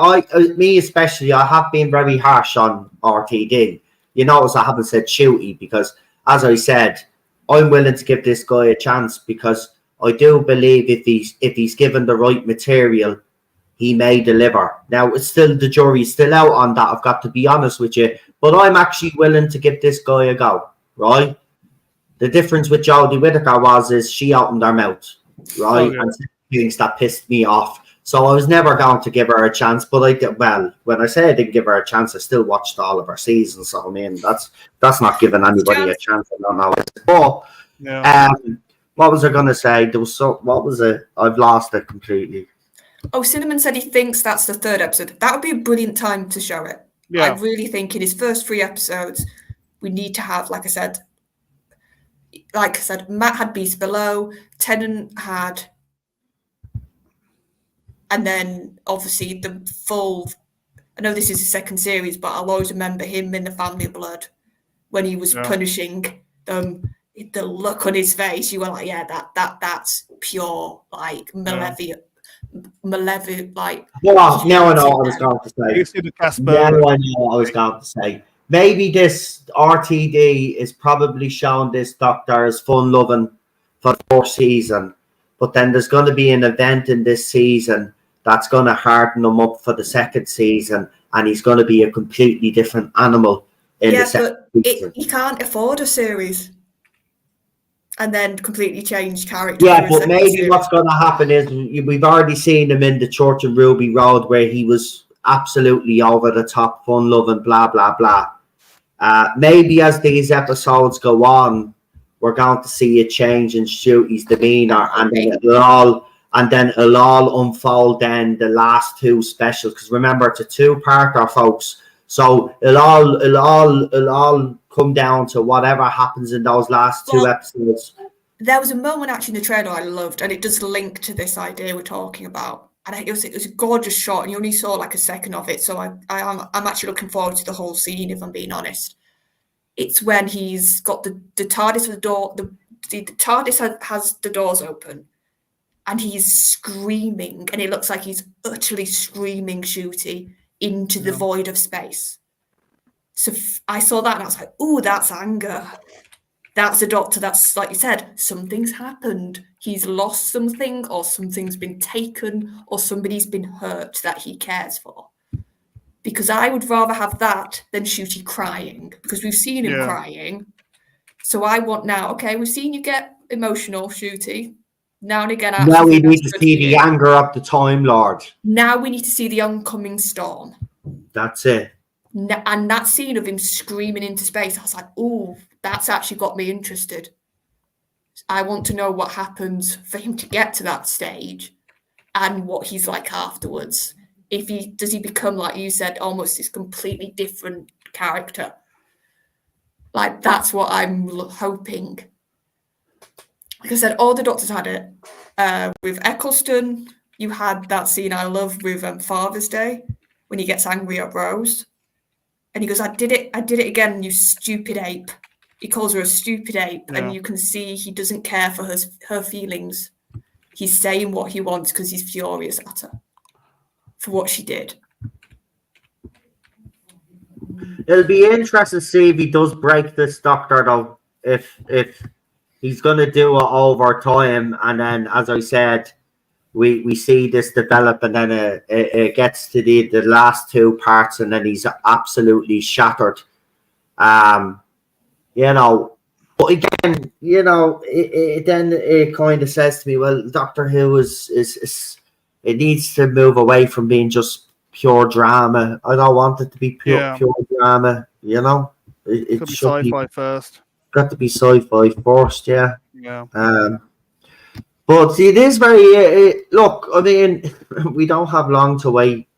me especially, I have been very harsh on RTD. You notice I haven't said Shooty, because, as I said, I'm willing to give this guy a chance, because I do believe if he's given the right material, he may deliver. Now, it's still, the jury's still out on that, I've got to be honest with you, but I'm actually willing to give this guy a go, right? The difference with Jodie Whittaker is she opened her mouth, right? Oh, yeah. And things that pissed me off. So I was never going to give her a chance, but I did. Well, when I say I didn't give her a chance, I still watched all of her seasons. So I mean, that's not giving anybody a chance. I don't know. But what was I going to say? What was it? I've lost it completely. Oh, Cinnamon said he thinks that's the third episode. That would be a brilliant time to show it. Yeah. I really think in his first 3 episodes, we need to have, like I said, Matt had Beast Below, Tennant had, and then obviously the full, I know this is the second series, but I'll always remember him in The Family of Blood when he was punishing them. The look on his face, you were like, yeah, that's pure, like, malevolent, like. Well, now I know what I was going to say. Now I know what I was going to say. Maybe this RTD is probably showing this doctor as fun-loving for the 4th season, but then there's going to be an event in this season that's going to harden him up for the 2nd season, and he's going to be a completely different animal in the 2nd season. He can't afford a series and then completely change character. Yeah, but maybe what's going to happen is we've already seen him in the Church and Ruby Road, where he was absolutely over the top, fun-loving, blah, blah, blah. Maybe as these episodes go on, we're going to see a change in Shooty's demeanor, and then it'll all unfold. Then the last 2 specials, because remember, it's a 2-parter, folks. So it'll all come down to whatever happens in those last 2 episodes. There was a moment actually in the trailer I loved, and it does link to this idea we're talking about. And it was a gorgeous shot, and you only saw like a second of it. So I'm actually looking forward to the whole scene, if I'm being honest. It's when he's got the TARDIS with the door. The TARDIS has the doors open, and he's screaming, and it looks like he's utterly screaming Shooty into the void of space. So I saw that, and I was like, "Ooh, that's anger." That's a doctor that's, like you said, something's happened. He's lost something, or something's been taken, or somebody's been hurt that he cares for. Because I would rather have that than Shooty crying, because we've seen him crying. So I want now, okay, we've seen you get emotional, Shooty. Now and again, I Now actually we think need that's to good see for the you. anger of the Time Lord. Now we need to see the oncoming storm. That's it. And that scene of him screaming into space, I was like, oh, that's actually got me interested. I want to know what happens for him to get to that stage and what he's like afterwards. Does he become, like you said, almost this completely different character? Like, that's what I'm hoping. Like I said, all the doctors had it. With Eccleston, you had that scene I love with Father's Day when he gets angry at Rose. And he goes, I did it again, you stupid ape. He calls her a stupid ape, and you can see he doesn't care for her feelings. He's saying what he wants because he's furious at her for what she did. It'll be interesting to see if he does break this doctor, though. If he's going to do it over time, and then, as I said, we see this develop, and then it gets to the last two parts, and then he's absolutely shattered. You know, but again, you know, then it kind of says to me, well, Doctor Who is it needs to move away from being just pure drama. I don't want it to be pure drama. You know, it should be sci-fi first. Got to be sci-fi first, yeah. Yeah. But it is very. Look, I mean, we don't have long to wait.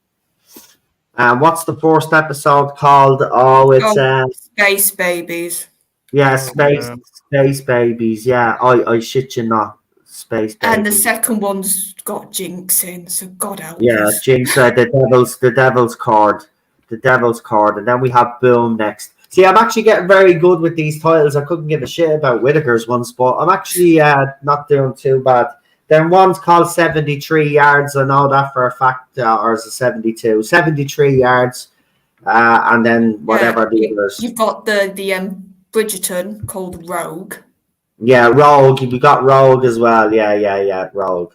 What's the first episode called? Oh, it's Space Babies. Yeah, space babies. Yeah, I shit you not, space babies. And the second one's got Jinx in, so God help us. Jinx, the devil's card, and then we have Boom next. See, I'm actually getting very good with these titles. I couldn't give a shit about Whittaker's ones, but I'm actually not doing too bad. Then one's called 73 Yards. I know that for a fact, or is it 72? 73 Yards, and then whatever the others. You've got the Bridgerton called Rogue. Yeah, Rogue. We got Rogue as well. Yeah, Rogue.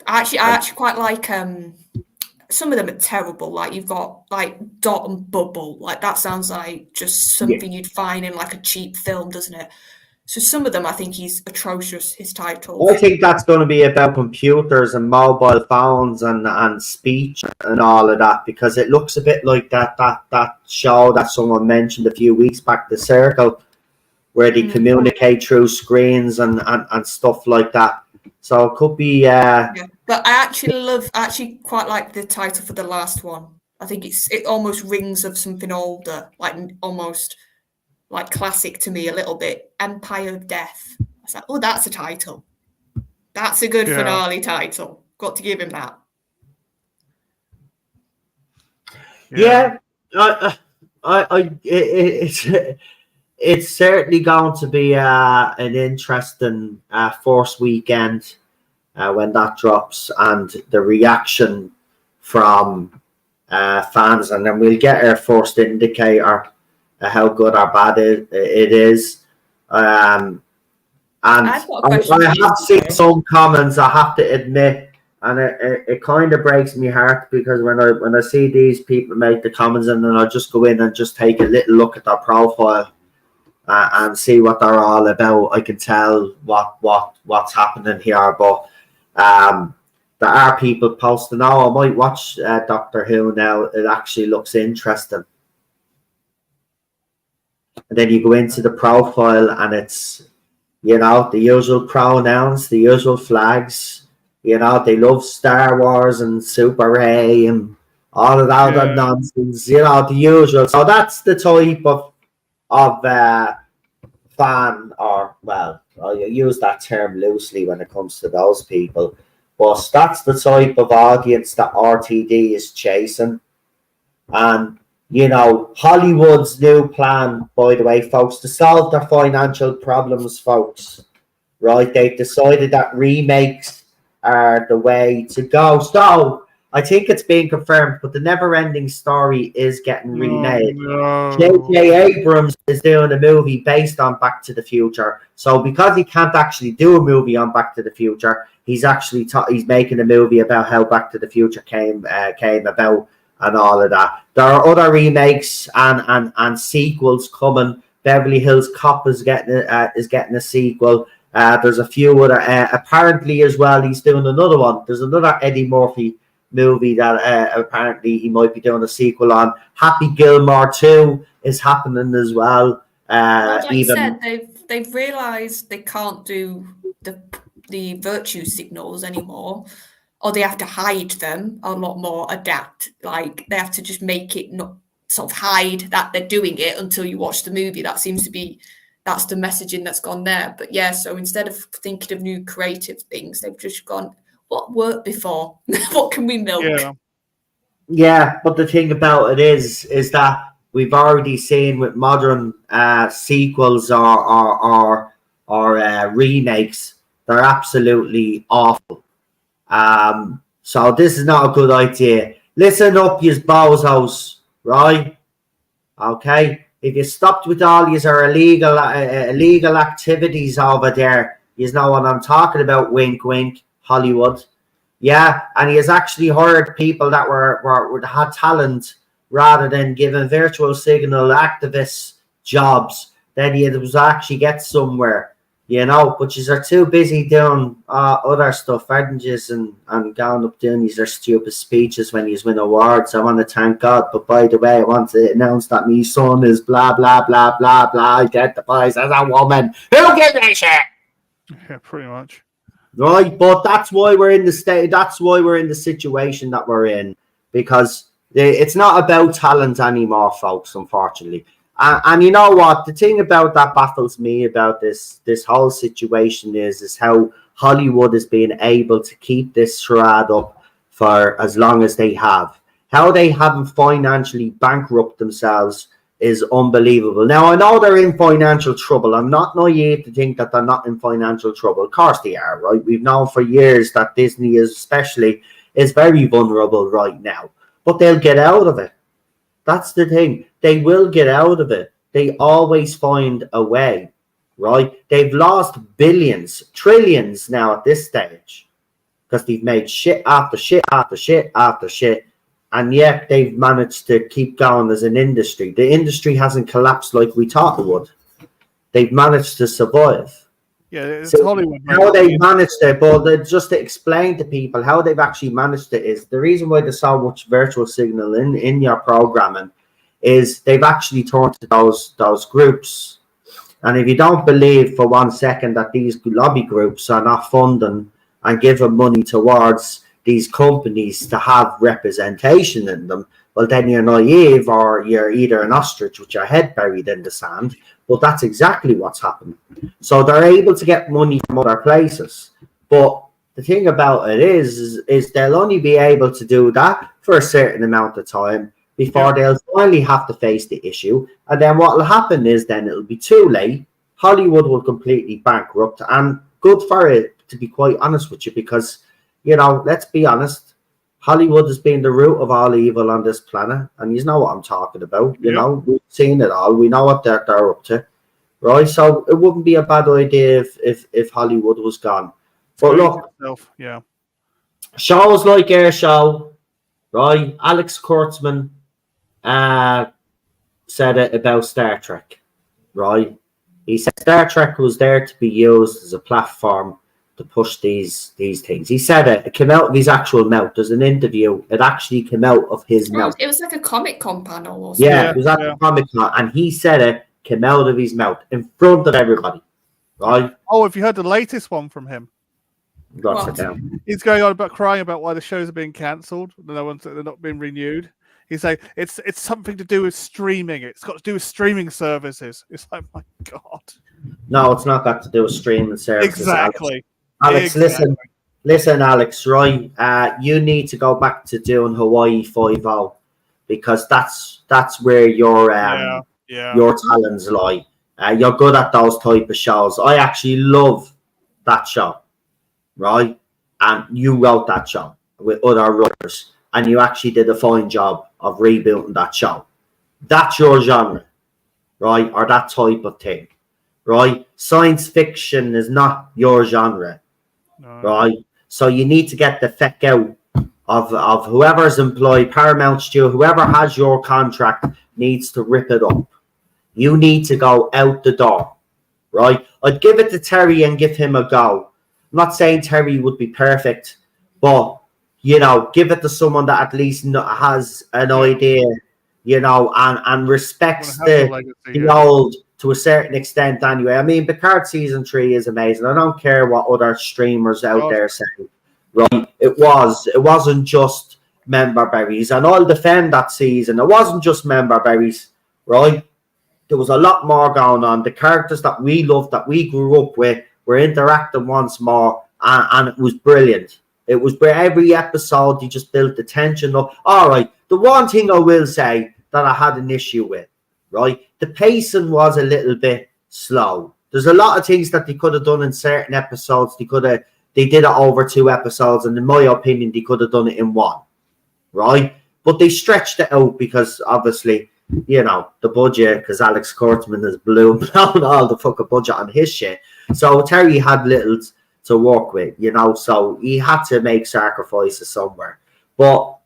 I actually quite like some of them are terrible. Like you've got like Dot and Bubble. Like that sounds like just something you'd find in like a cheap film, doesn't it? So some of them I think he's atrocious, his titles. I think that's going to be about computers and mobile phones and speech and all of that, because it looks a bit like that show that someone mentioned a few weeks back, The Circle, where they communicate through screens and stuff like that. So it could be. But I actually quite like the title for the last one. I think it almost rings of something older, like almost like classic to me a little bit. Empire of Death. I was like, oh, that's a title. That's a good finale title. Got to give him that. It's certainly going to be an interesting first weekend when that drops, and the reaction from fans, and then we'll get our first indicator how good or bad it is. And I have seen some comments, I have to admit, and it kind of breaks my heart, because when I see these people make the comments, and then I just go in and just take a little look at their profile and see what they're all about, I can tell what's happening here. But there are people posting, I might watch Doctor Who now, it actually looks interesting. And then you go into the profile, and it's, you know, the usual pronouns, the usual flags. You know, they love Star Wars and Super A and all of that other nonsense. You know, the usual. So that's the type of fan, or, well, I use that term loosely when it comes to those people. But that's the type of audience that RTD is chasing. And, you know, Hollywood's new plan, by the way, folks, to solve their financial problems, folks, right? They've decided that remakes are the way to go. So I think it's being confirmed, but the Never-Ending Story is getting remade. No. J.J. Abrams is doing a movie based on Back to the Future. So because he can't actually do a movie on Back to the Future, he's actually he's making a movie about how Back to the Future came about and all of that. There are other remakes and sequels coming. Beverly Hills Cop is getting a sequel. There's a few other. Apparently as well, he's doing another one. There's another Eddie Murphy movie that apparently he might be doing a sequel on. Happy Gilmore 2 is happening as well. Like you said, they've realised they can't do the virtue signals anymore, or they have to hide them a lot more, adapt. Like they have to just make it not sort of hide that they're doing it until you watch the movie. That seems to be that's the messaging that's gone there. But yeah, so instead of thinking of new creative things, they've just gone, what worked before? What can we milk? Yeah, but the thing about it is that we've already seen with modern sequels or remakes, they're absolutely awful. So this is not a good idea. Listen up, you bozos, right? Okay, if you stopped with all your illegal activities over there, you know what I'm talking about. Wink, wink, Hollywood. Yeah, and he has actually hired people that had talent rather than giving virtual signal activists jobs. Then he was actually get somewhere, you know. But you are too busy doing other stuff, aren't you? And going up doing these stupid speeches when you win awards. I want to thank God. But by the way, I want to announce that my son is blah blah blah blah blah identifies as a woman. Who gives a shit? Yeah, pretty much. Right, but that's why we're in the state. That's why we're in the situation that we're in, because it's not about talent anymore, folks. Unfortunately, and you know what? The thing about that baffles me about this whole situation is how Hollywood has been able to keep this charade up for as long as they have. How they haven't financially bankrupt themselves is unbelievable. Now, I know they're in financial trouble. I'm not naive to think that they're not in financial trouble. Of course they are, right? We've known for years that Disney especially is very vulnerable right now. But they'll get out of it. That's the thing. They will get out of it. They always find a way, right? They've lost billions, trillions now at this stage because they've made shit after shit after shit after shit. And yet they've managed to keep going as an industry. The industry hasn't collapsed like we thought it would. They've managed to survive. Yeah, it's Hollywood. How they managed it, but just to explain to people how they've actually managed it is the reason why there's so much virtual signal in your programming is they've actually turned to those groups. And if you don't believe for 1 second that these lobby groups are not funding and giving money towards these companies to have representation in them, well, then you're naive or you're either an ostrich with your head buried in the sand. But that's exactly what's happened. So they're able to get money from other places. But the thing about it is they'll only be able to do that for a certain amount of time before they'll finally have to face the issue. And then what will happen is then it'll be too late. Hollywood will completely bankrupt. And good for it, to be quite honest with you, because you know, let's be honest, Hollywood has been the root of all evil on this planet, and you know what I'm talking about. You know, we've seen it all. We know what they're up to, right? So it wouldn't be a bad idea if Hollywood was gone. But look, shows like Air Show, right? Alex Kurtzman said it about Star Trek, right? He said Star Trek was there to be used as a platform to push these things. He said it came out of his actual mouth. There's an interview. It actually came out of his mouth. It was like a Comic-Con panel or something. Yeah, it was at the Comic-Con, and he said it came out of his mouth in front of everybody. Right? Oh, have you heard the latest one from him? Got it down. He's going on about crying about why the shows are being cancelled. They're not being renewed. He's saying it's something to do with streaming. It's got to do with streaming services. It's like, my God. No, it's not got to do with streaming services. Exactly. Alex, listen, Alex, right? You need to go back to doing Hawaii 5-0 because that's where your talents lie. You're good at those type of shows. I actually love that show, right? And you wrote that show with other writers. and you actually did a fine job of rebooting that show. That's your genre, right? Or that type of thing, right? Science fiction is not your genre, right? So you need to get the feck out of whoever's employed, Paramount Studio, whoever has your contract needs to rip it up. You need to go out the door, right? I'd give it to Terry and give him a go. I'm not saying Terry would be perfect, but, you know, give it to someone that at least has an idea, you know, and respects the old to a certain extent anyway. I mean, Picard Season 3 is amazing. I don't care what other streamers out there say, right? It wasn't just member berries, and I'll defend that season. It wasn't just member berries, right? There was a lot more going on. The characters that we loved, that we grew up with, were interacting once more, and it was brilliant. It was every episode, you just built the tension up. All right, the one thing I will say that I had an issue with, right? The pacing was a little bit slow. There's a lot of things that they could have done in certain episodes. They did it over 2 episodes, and in my opinion, they could have done it in 1, right? But they stretched it out because obviously, you know, the budget, because Alex Kurtzman has blown all the fucking budget on his shit. So Terry had little to work with, you know, so he had to make sacrifices somewhere. But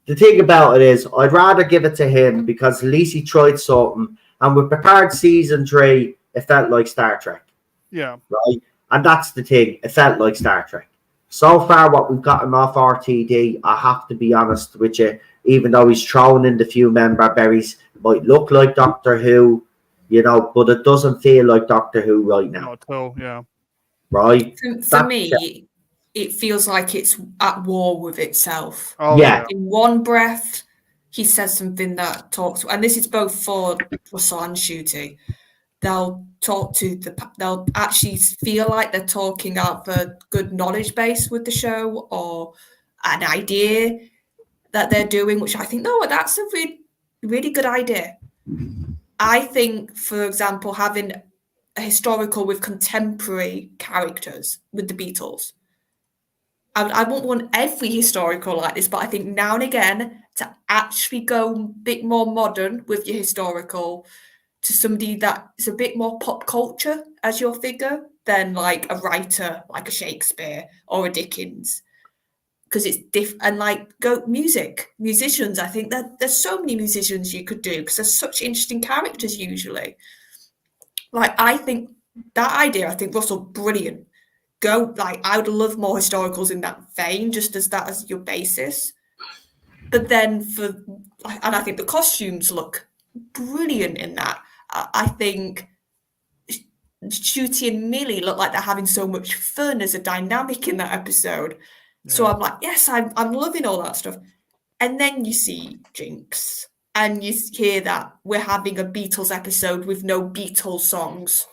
the thing about it is, I'd rather give it to him because at least he tried something. And with Picard Season 3, it felt like Star Trek. Yeah. Right? And that's the thing. It felt like Star Trek. So far, what we've gotten off RTD, I have to be honest with you, even though he's thrown in the few member berries, it might look like Doctor Who, you know, but it doesn't feel like Doctor Who right now. Not at all, yeah. Right? For me, it feels like it's at war with itself. Oh, yeah. In one breath, he says something that talks, and this is both for Russell and Ncuti. They'll actually feel like they're talking out of a good knowledge base with the show or an idea that they're doing, which I think, no, that's a really, really good idea. I think, for example, having a historical with contemporary characters with the Beatles. I won't want every historical like this, but I think now and again to actually go a bit more modern with your historical to somebody that's a bit more pop culture as your figure than like a writer like a Shakespeare or a Dickens. Because it's different, and like musicians. I think that there's so many musicians you could do because there's such interesting characters usually. Like I think that idea, I think Russell, brilliant. Go like I would love more historicals in that vein, just as that as your basis. But then and I think the costumes look brilliant in that. I think Ncuti and Millie look like they're having so much fun as a dynamic in that episode. Yeah. So I'm like, yes, I'm loving all that stuff. And then you see Jinx and you hear that we're having a Beatles episode with no Beatles songs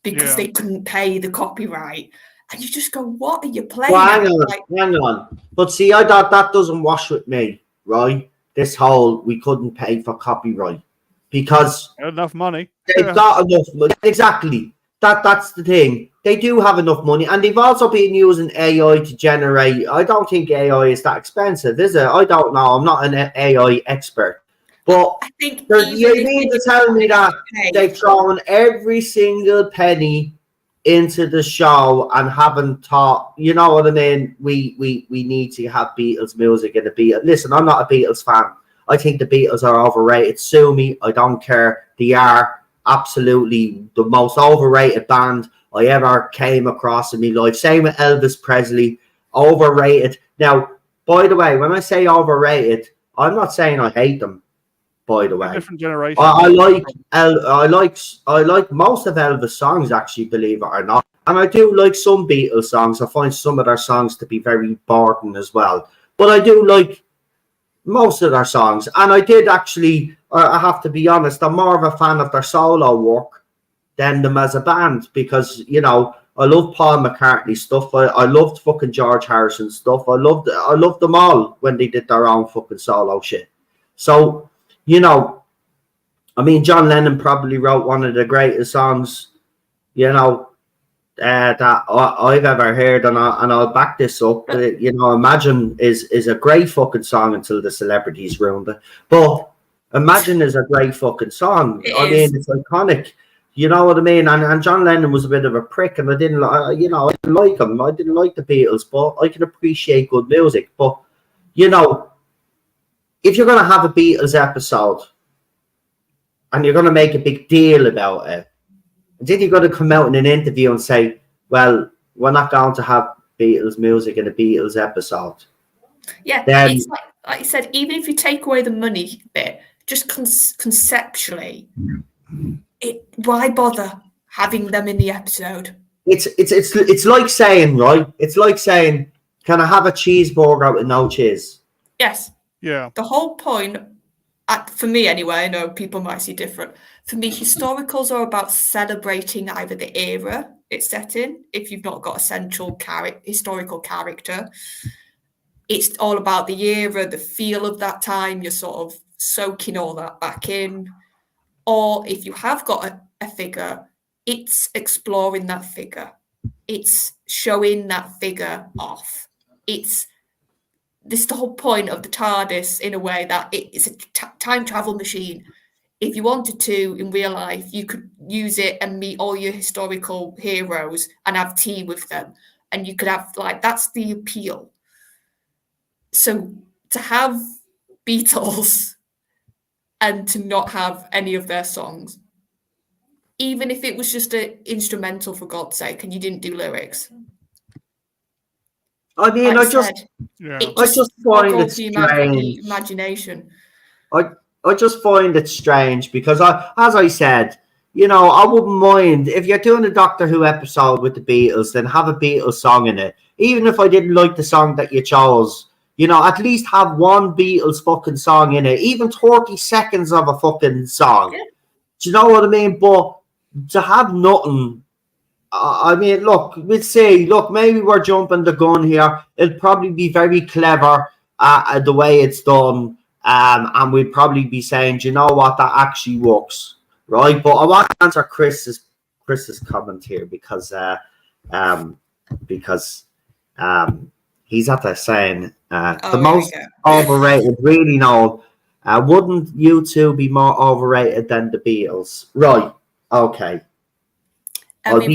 because they couldn't pay the copyright. And you just go, what are you playing? Well, hang on. But see, I thought that doesn't wash with me, right? This whole we couldn't pay for copyright because enough money. They've got enough money. Exactly. That's the thing. They do have enough money, and they've also been using AI to generate. I don't think AI is that expensive, is it? I don't know. I'm not an AI expert, but I think you mean to tell me that they've thrown every single penny into the show and haven't thought, you know what I mean? We need to have Beatles music in the Beatles. Listen, I'm not a Beatles fan. I think the Beatles are overrated. Sue me, I don't care. They are absolutely the most overrated band I ever came across in my life. Same with Elvis Presley, overrated. Now, by the way, when I say overrated, I'm not saying I hate them. By the way, different generation. I like most of Elvis songs, actually, believe it or not, and I do like some Beatles songs. I find some of their songs to be very boring as well, but I do like most of their songs. And I did actually, I have to be honest, I'm more of a fan of their solo work than them as a band because, you know, I love Paul McCartney stuff. I loved fucking George Harrison stuff. I loved them all when they did their own fucking solo shit. So, you know, I mean, John Lennon probably wrote one of the greatest songs, you know, that I've ever heard, and I'll back this up. You know, Imagine is a great fucking song until the celebrities ruined it. But Imagine is a great fucking song. I mean, it's iconic. You know what I mean? And John Lennon was a bit of a prick, and I didn't like him. I didn't like the Beatles, but I can appreciate good music. But you know, if you're gonna have a Beatles episode and you're gonna make a big deal about it, then you're gonna come out in an interview and say, "Well, we're not going to have Beatles music in a Beatles episode." Yeah, Then, it's like you said, even if you take away the money bit, just conceptually, why bother having them in the episode? it's like saying, right? It's like saying, "Can I have a cheeseburger with no cheese?" Yes. Yeah. The whole point, for me anyway, I know people might see different. For me, historicals are about celebrating either the era it's set in. If you've not got a central historical character, it's all about the era, the feel of that time. You're sort of soaking all that back in. Or if you have got a figure, it's exploring that figure. It's showing that figure off. This is the whole point of the TARDIS, in a way, that it's a time travel machine. If you wanted to, in real life, you could use it and meet all your historical heroes and have tea with them. And you could have, that's the appeal. So to have Beatles and to not have any of their songs, even if it was just an instrumental, for God's sake, and you didn't do lyrics. I mean, like I just find it strange. Imagination. I just find it strange because as I said, you know, I wouldn't mind if you're doing a Doctor Who episode with the Beatles, then have a Beatles song in it. Even if I didn't like the song that you chose, you know, at least have one Beatles fucking song in it. Even 30 seconds of a fucking song. Yeah. Do you know what I mean? But to have nothing, I mean, look, we'll see. Look, maybe we're jumping the gun here. It'll probably be very clever the way it's done. And we'd probably be saying, do you know what, that actually works, right? But I want to answer Chris's comment here because he's at there saying the most overrated. Really, no. Wouldn't U2 be more overrated than the Beatles? Right. Okay. I'll be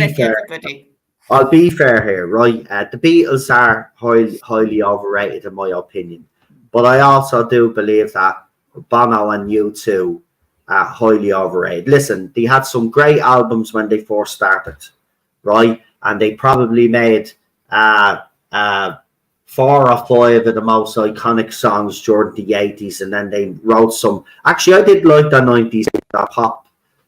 fair here, right? The Beatles are highly overrated in my opinion. But I also do believe that Bono and U2 are highly overrated. Listen, they had some great albums when they first started, right? And they probably made 4 or 5 of the most iconic songs during the 80s. And then they wrote some... Actually, I did like the 90s, that pop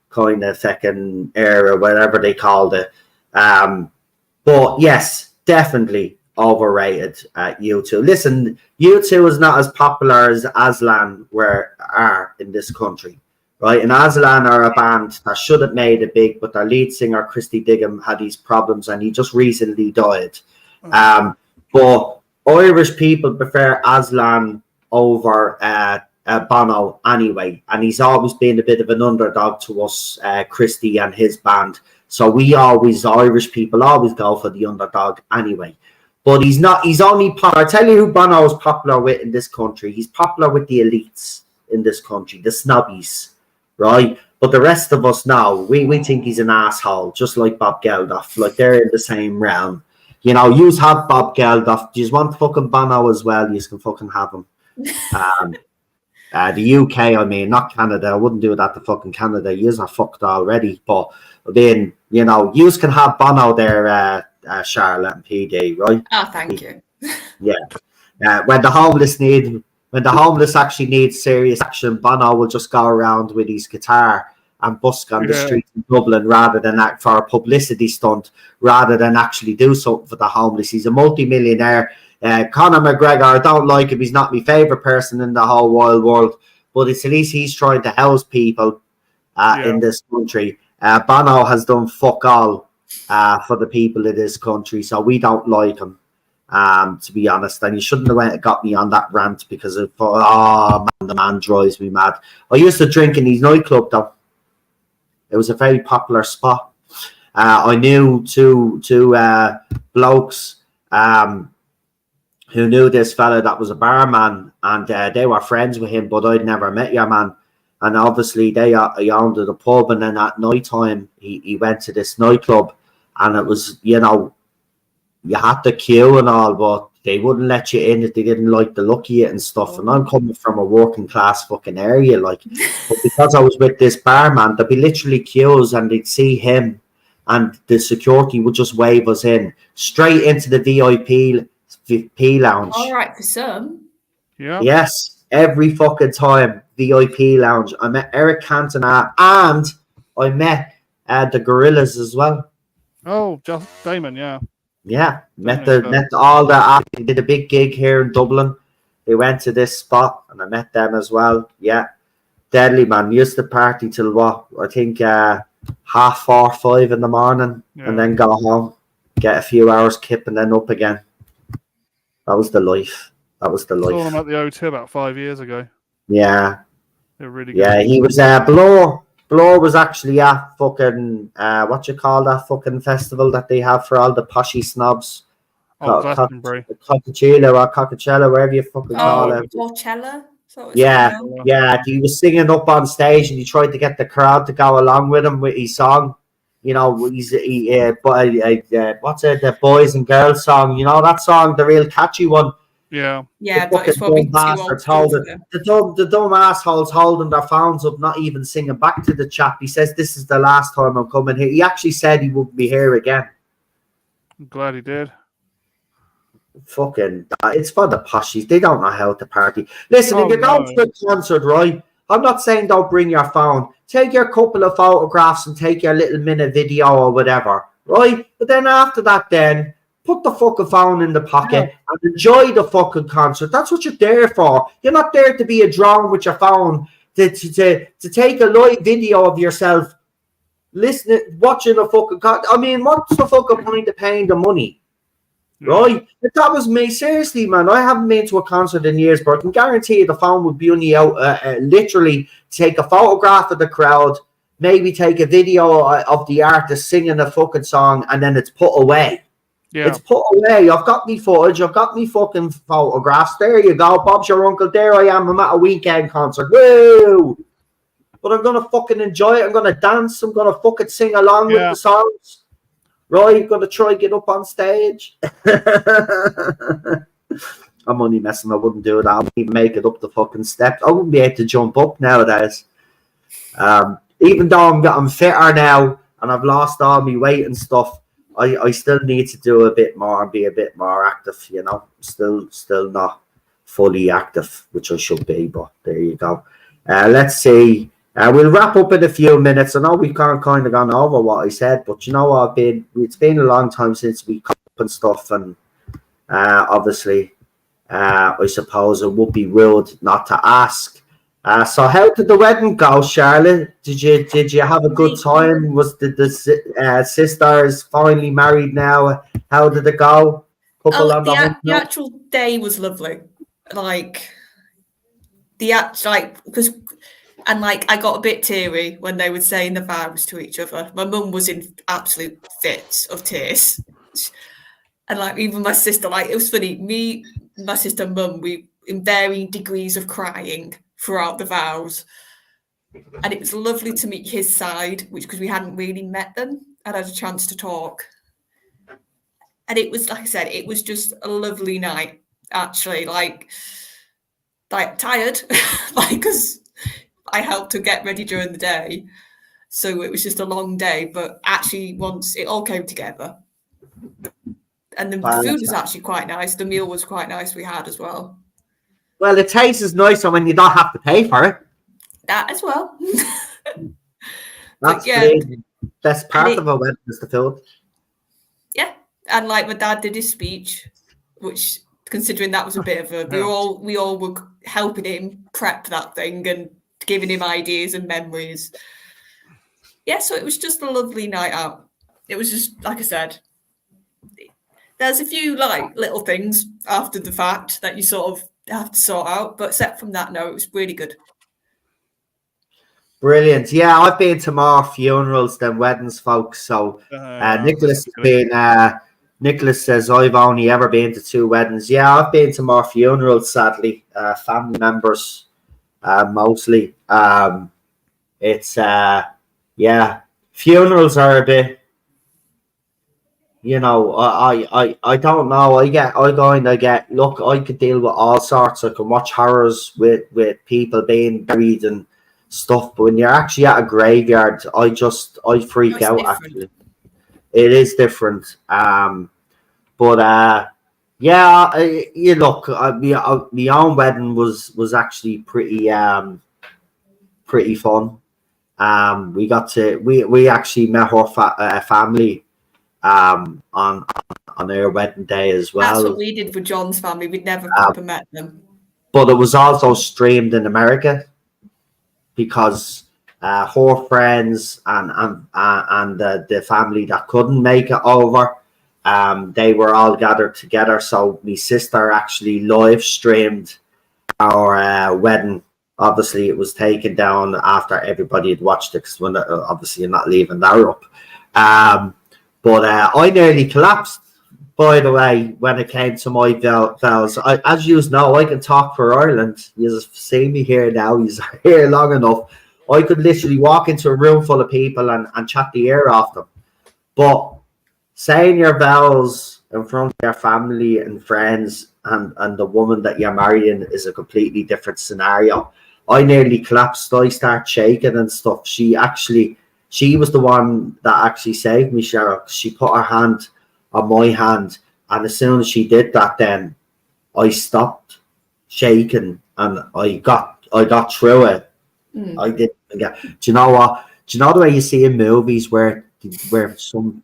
kind of second era, whatever they called it. But yes, definitely overrated U2. Listen, U2 is not as popular as Aslan are in this country, right? And Aslan are a band that should have made it big, but their lead singer Christy Diggum had these problems and he just recently died. But Irish people prefer Aslan over Bono anyway, and he's always been a bit of an underdog to us, Christy and his band. So Irish people always go for the underdog anyway. But he's only popular. I tell you who Bono is popular with in this country. He's popular with the elites in this country, the snobbies, right? But the rest of us now, we think he's an asshole, just like Bob Geldof. Like they're in the same realm. You know, you have Bob Geldof. Do you want fucking Bono as well? You can fucking have him. The UK, I mean, not Canada. I wouldn't do that to fucking Canada. Yous are fucked already. But then, you know, yous can have Bono there, Charlotte and PD, right? Oh, thank you. Yeah. When the homeless actually needs serious action, Bono will just go around with his guitar and busk on the streets in Dublin rather than act for a publicity stunt, rather than actually do something for the homeless. He's a multi-millionaire. Conor McGregor, I don't like him. He's not my favourite person in the whole wide world, but it's at least he's trying to house people in this country. Bono has done fuck all for the people of this country, so we don't like him, to be honest. And you shouldn't have went and got me on that rant because of, the man drives me mad. I used to drink in his nightclub though. It was a very popular spot. I knew two blokes who knew this fella that was a barman, and they were friends with him, but I'd never met your man. And obviously he owned the pub, and then at night time he went to this nightclub, and it was, you had to queue and all, but they wouldn't let you in if they didn't like the look of it and stuff. And I'm coming from a working class fucking area, like, but because I was with this barman, there'd be literally queues, and they'd see him, and the security would just wave us in straight into the VIP lounge. All right, for some. Yeah. Yes, every fucking time, VIP lounge. I met Eric Cantona, and I met the Gorillas as well. Oh, just Damon, yeah. Yeah, met all the. They did a big gig here in Dublin. They went to this spot, and I met them as well. Yeah, deadly, man. Used to party till what? I think 4:30, 5 in the morning, and then go home, get a few hours kip, and then up again. That was the life. That was the life. I saw him at the O2 about 5 years ago. Yeah. They're really good. Yeah, he was Blur. Blur was actually at fucking what you call that fucking festival that they have for all the poshy snobs. Glastonbury. Coachella, wherever you fucking call it. Coachella? Yeah. He was singing up on stage, and he tried to get the crowd to go along with him with his song. You know, what's it, the boys and girls song? You know that song, the real catchy one. Yeah, but it's probably too old. The dumb assholes holding their phones up, not even singing back to the chap. He says, "This is the last time I'm coming here." He actually said he wouldn't be here again. I'm glad he did. Fucking, it's for the poshies. They don't know how to party. Listen, if you're going to a concert, right? I'm not saying don't bring your phone. Take your couple of photographs and take your little minute video or whatever, right? But then after that, then put the fucking phone in the pocket and enjoy the fucking concert. That's what you're there for. You're not there to be a drone with your phone to take a live video of yourself listening, watching a fucking concert. I mean, what's the fucking point of paying the money? Right? If that was me, seriously, man, I haven't been to a concert in years, but I can guarantee you the phone would be on you out literally take a photograph of the crowd, maybe take a video of the artist singing a fucking song, and then it's put away. Yeah. It's put away. I've got me footage. I've got me fucking photographs. There you go. Bob's your uncle. There I am. I'm at a weekend concert. Woo! But I'm going to fucking enjoy it. I'm going to dance. I'm going to fucking sing along with the songs. Right, gonna try get up on stage. I'm only messing. I wouldn't do that. I wouldn't even make it up the fucking steps. I wouldn't be able to jump up nowadays. Even though I'm fitter now and I've lost all my weight and stuff, I still need to do a bit more and be a bit more active. You know, still not fully active, which I should be. But there you go. Let's see. We'll wrap up in a few minutes. I know we've kind of gone over what I said, but you know what? It's been a long time since we come up and stuff, and obviously, I suppose it would be rude not to ask. So, how did the wedding go, Charlotte? Did you have a good time? Did the sisters finally married now? How did it go? The actual day was lovely. And I got a bit teary when they were saying the vows to each other. My mum was in absolute fits of tears. And even my sister, it was funny. Me, my sister and mum, we in varying degrees of crying throughout the vows. And it was lovely to meet his side, because we hadn't really met them and had a chance to talk. And it was, like I said, it was just a lovely night, actually. Tired, because I helped to get ready during the day. So it was just a long day, but actually once it all came together. And the food was actually quite nice. The meal was quite nice we had as well. Well, it tastes nicer when you don't have to pay for it. That as well. That's the best part of a wedding is the food. Yeah. And my dad did his speech, which, considering that was a bit of a, we all were helping him prep that thing and giving him ideas and memories. Yeah, so it was just a lovely night out. It was just, like I said, there's a few little things after the fact that you sort of have to sort out, but except from that, no, it was really good. Brilliant. Yeah, I've been to more funerals than weddings, folks. So Nicholas has been. Nicholas says I've only ever been to 2 weddings. Yeah, I've been to more funerals. Sadly, family members mostly. It's yeah, funerals are a bit. You know, I don't know. I get. Look, I could deal with all sorts. I can watch horrors with people being buried and stuff. But when you're actually at a graveyard, I freak out. different. Actually, it is different. But yeah, you look. My own wedding was actually pretty fun. We actually met her family on their wedding day as well. That's what we did with John's family. We'd never proper met them. But it was also streamed in America because her friends and the family that couldn't make it over, they were all gathered together. So my sister actually live streamed our wedding. Obviously, it was taken down after everybody had watched it, because obviously you're not leaving that up. But I nearly collapsed, by the way, when it came to my vows. As you know, I can talk for Ireland. You see me here now. You're here long enough. I could literally walk into a room full of people and chat the ear off them. But saying your vows in front of your family and friends and the woman that you're marrying is a completely different scenario. I nearly collapsed. I started shaking and stuff. She was the one that actually saved me, Cheryl. She put her hand on my hand, and as soon as she did that, then I stopped shaking and I got through it. I didn't get. Do you know what? Do you know the way you see in movies where some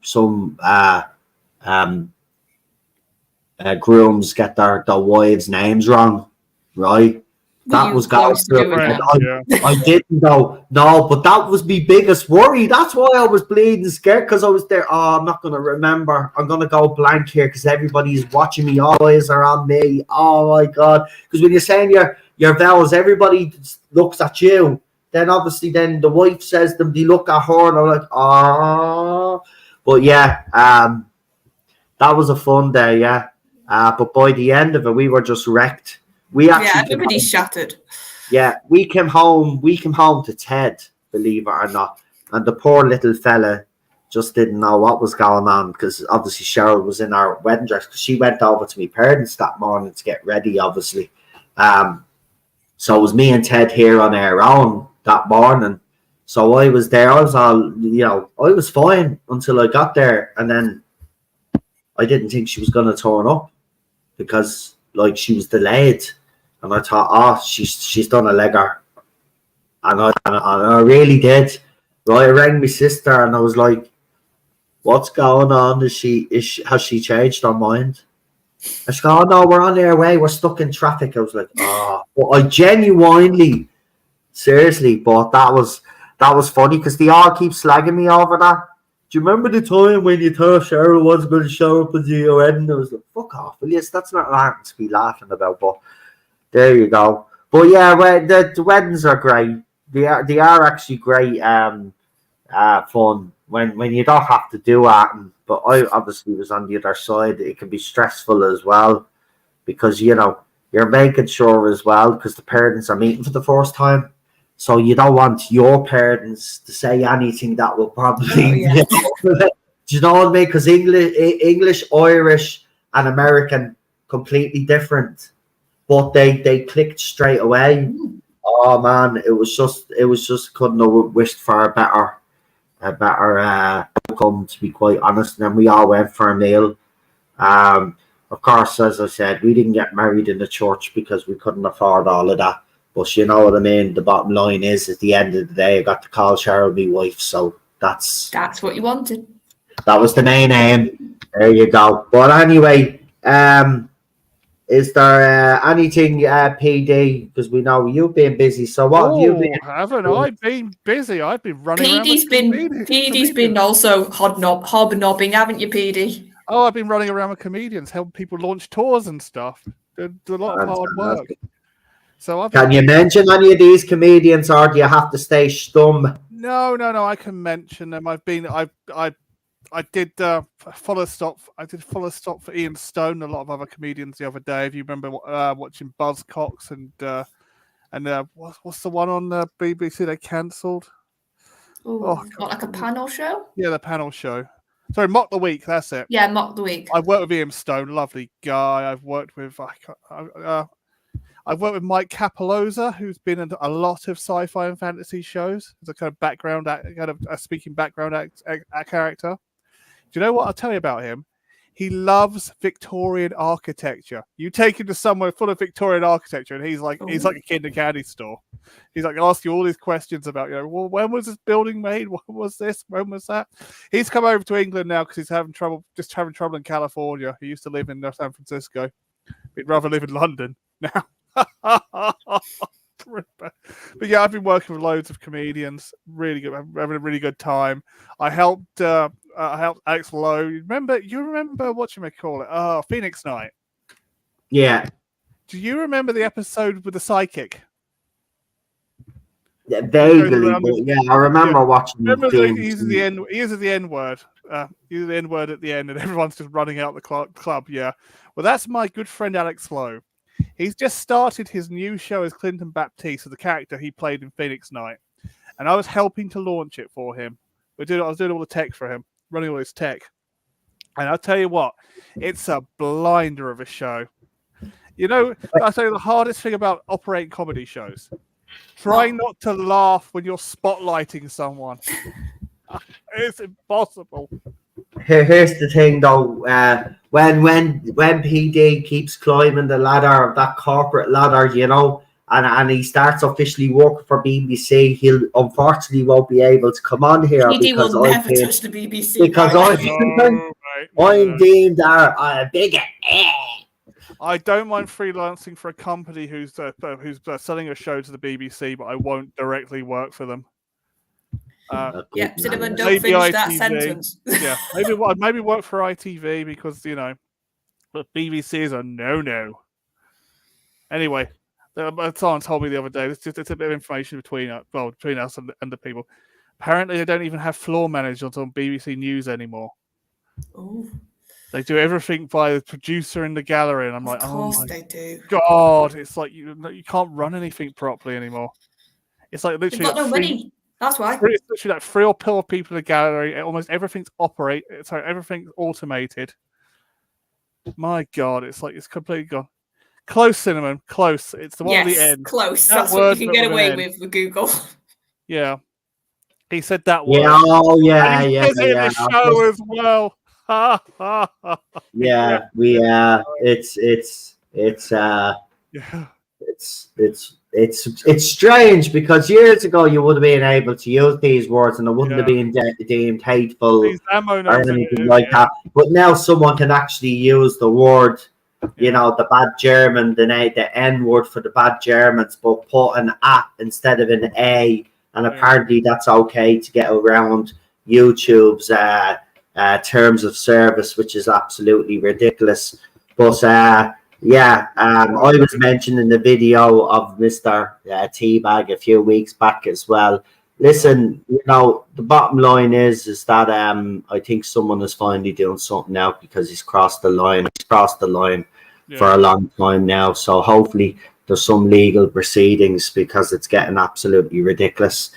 grooms get their wives' names wrong, right? That was going through. I didn't know. No, but that was my biggest worry. That's why I was bleeding scared, because I was there. Oh, I'm not going to remember. I'm going to go blank here because everybody's watching me. All eyes are on me. Oh, my God. Because when you're saying your vows, everybody looks at you. Then, obviously, then the wife says them. They look at her and I'm like, oh. But, yeah, that was a fun day, yeah. But by the end of it, we were just wrecked. Everybody's shattered. Yeah, we came home to Ted, believe it or not, and the poor little fella just didn't know what was going on, because obviously Cheryl was in our wedding dress, because she went over to my parents that morning to get ready, obviously. So it was me and Ted here on our own that morning. So I was there. I was all, I was fine until I got there, and then I didn't think she was going to turn up, because she was delayed, and I thought, she's done a legger, and I really did. Right, I rang my sister and I was like, "What's going on? Has she changed her mind?" And she go, "Oh no, we're on our way. We're stuck in traffic." I was like, "Oh," but I genuinely, seriously, but that was funny, because they all keep slagging me over that. Do you remember the time when you thought Cheryl wasn't going to show up at your wedding? I was like, fuck off, Elias. That's not nothing to be laughing about. But there you go. But yeah, the weddings are great. They are actually great. Fun when you don't have to do that. But I obviously was on the other side. It can be stressful as well, because you're making sure as well, because the parents are meeting for the first time. So you don't want your parents to say anything that will probably, do you know what I mean? Because English, Irish, and American completely different, but they clicked straight away. Oh man, it was just couldn't have wished for a better outcome, to be quite honest. And then we all went for a meal. Of course, as I said, we didn't get married in the church because we couldn't afford all of that. But you know what I mean? The bottom line is, at the end of the day, I got to call Cheryl my wife. So that's what you wanted. That was the main aim. There you go. But anyway, is there anything, PD? Because we know you've been busy. So what have you been? Haven't I been busy? I've been running PD's been also hobnobbing, haven't you, PD? Oh, I've been running around with comedians, helping people launch tours and stuff. Did a lot of hard work. So Can you mention any of these comedians, or do you have to stay stum? No. I can mention them. I did follow stop. I did follow stop for Ian Stone and a lot of other comedians the other day. If you remember watching Buzzcocks and what's the one on the BBC they cancelled? Not like a panel show? Yeah, the panel show. Sorry, Mock the Week. That's it. Yeah, Mock the Week. I've worked with Ian Stone, lovely guy. I've worked with Mike Capoloza, who's been in a lot of sci-fi and fantasy shows as a kind of background, kind of a speaking background character. Do you know what I'll tell you about him? He loves Victorian architecture. You take him to somewhere full of Victorian architecture, and he's like a kid in a candy store. He's like ask you all these questions about, well, when was this building made? When was this? When was that? He's come over to England now because he's having trouble in California. He used to live in San Francisco. He'd rather live in London now. But yeah, I've been working with loads of comedians. Really good, having a really good time. I helped Alex Lowe. You remember what you may call it? Oh, Phoenix Night. Yeah. Do you remember the episode with the psychic? Yeah, vaguely, but yeah, I remember watching. Remember he uses the N word. He uses the N word at the end, and everyone's just running out the club. Yeah, well, that's my good friend Alex Lowe. He's just started his new show as Clinton Baptiste, the character he played in Phoenix Night, and I was helping to launch it for him. I was doing all the tech for him, running all his tech, and I'll tell you what, it's a blinder of a show. I'll tell you the hardest thing about operating comedy shows. Try not to laugh when you're spotlighting someone. It's impossible. Here's the thing, though. When PD keeps climbing the ladder, that corporate ladder, and he starts officially working for BBC, he'll unfortunately won't be able to come on here PD will never touch the BBC because I'm deemed a bigot. I don't mind freelancing for a company who's selling a show to the BBC, but I won't directly work for them. Cinnamon, don't finish that sentence. Yeah, maybe work for ITV because but BBC is a no. Anyway, someone told me the other day. It's a bit of information between us and the people. Apparently, they don't even have floor managers on BBC News anymore. Oh. They do everything by the producer in the gallery, and I'm like, of course they do. God, it's like you can't run anything properly anymore. It's like literally They've got no money. That's why. It's literally like 3 or 4 people in the gallery. Almost everything's everything's automated. My God, it's completely gone. Close, Cinnamon, close. It's the one at the end. Close. That's what you can get away with Google. Yeah, he said that word. Yeah, and he says it in the show as well. Yeah, it's strange because years ago you would have been able to use these words and it wouldn't have been deemed hateful or anything like that. But now someone can actually use the word, the bad German, the N word for the bad Germans, but put an "at" instead of an "a," and apparently that's okay to get around YouTube's terms of service, which is absolutely ridiculous. But I was mentioned in the video of Mr. Teabag a few weeks back as well. Listen, the bottom line is that I think someone is finally doing something now because he's crossed the line. He's crossed the line for a long time now. So hopefully there's some legal proceedings because it's getting absolutely ridiculous.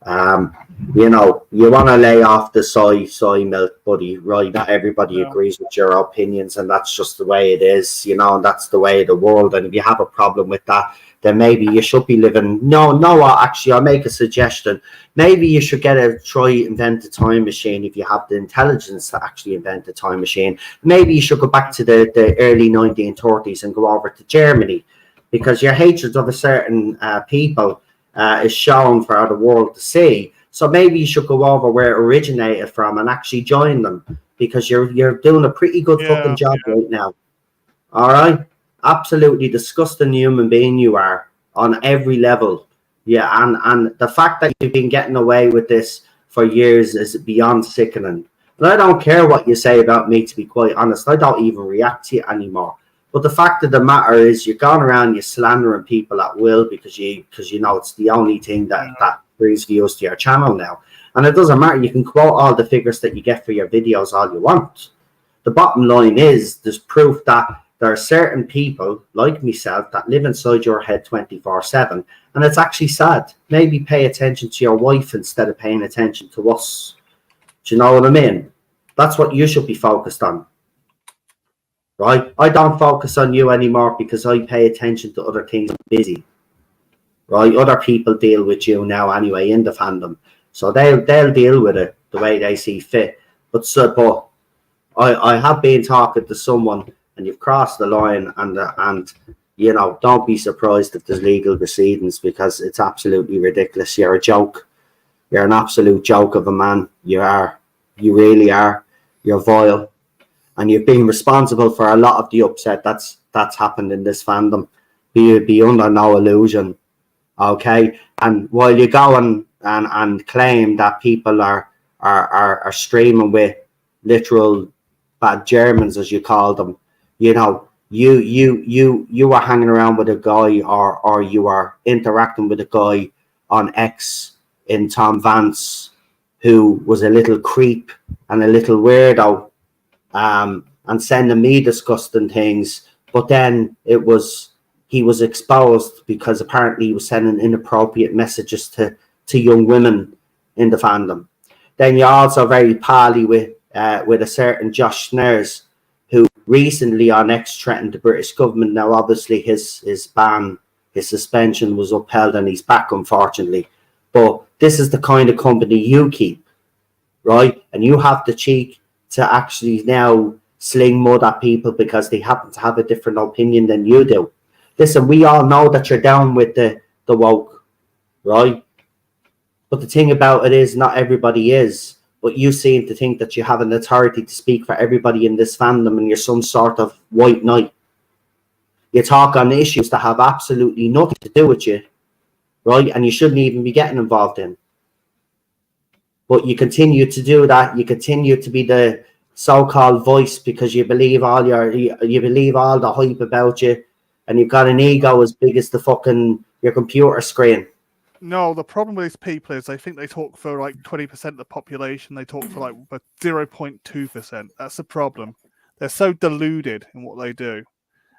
You want to lay off the soy milk, buddy, right? Not everybody agrees with your opinions, and that's just the way it is, and that's the way of the world. And if you have a problem with that, then maybe you should be living. Actually, I'll make a suggestion. Maybe you should invent a time machine if you have the intelligence to actually invent a time machine. Maybe you should go back to the early 1930s and go over to Germany, because your hatred of a certain people is shown for the world to see. So maybe you should go over where it originated from and actually join them, because you're doing a pretty good fucking job right now. All right? Absolutely disgusting human being you are on every level. Yeah, and the fact that you've been getting away with this for years is beyond sickening. And I don't care what you say about me, to be quite honest. I don't even react to you anymore, But the fact of the matter is, you're going around, you're slandering people at will because you know it's the only thing that brings views to your channel now. And it doesn't matter. You can quote all the figures that you get for your videos all you want. The bottom line is, there's proof that there are certain people like myself that live inside your head 24/7, and it's actually sad. Maybe pay attention to your wife instead of paying attention to us. Do you know what I mean? That's what you should be focused on, right? I don't focus on you anymore because I pay attention to other things. I'm busy, right? Other people deal with you now anyway in the fandom, so they'll deal with it the way they see fit. But I have been talking to someone, and you've crossed the line, and you know, don't be surprised if there's legal proceedings, because it's absolutely ridiculous. You're a joke. You're an absolute joke of a man. You are. You really are. You're vile, and you've been responsible for a lot of the upset that's happened in this fandom. Be under no illusion, okay? And while you go and claim that people are streaming with literal bad Germans, as you call them, you know, you were hanging around with a guy, or you are interacting with a guy on X in Tom Vance, who was a little creep and a little weirdo, and sending me disgusting things. But then he was exposed because apparently he was sending inappropriate messages to young women in the fandom. Then you're also very pally with a certain Josh Snares, who recently on X threatened the British government. Now, obviously, his suspension was upheld and he's back, unfortunately. But this is the kind of company you keep, right? And you have the cheek to actually now sling mud at people because they happen to have a different opinion than you do. Listen, we all know that you're down with the woke, right? But the thing about it is, not everybody is. But you seem to think that you have an authority to speak for everybody in this fandom, and you're some sort of white knight. You talk on issues that have absolutely nothing to do with you, right? And you shouldn't even be getting involved in. But you continue to do that. You continue to be the so-called voice because you believe all the hype about you, and you've got an ego as big as your computer screen. No, the problem with these people is they think they talk for like 20% of the population. They talk for like 0.2%. That's the problem. They're so deluded in what they do.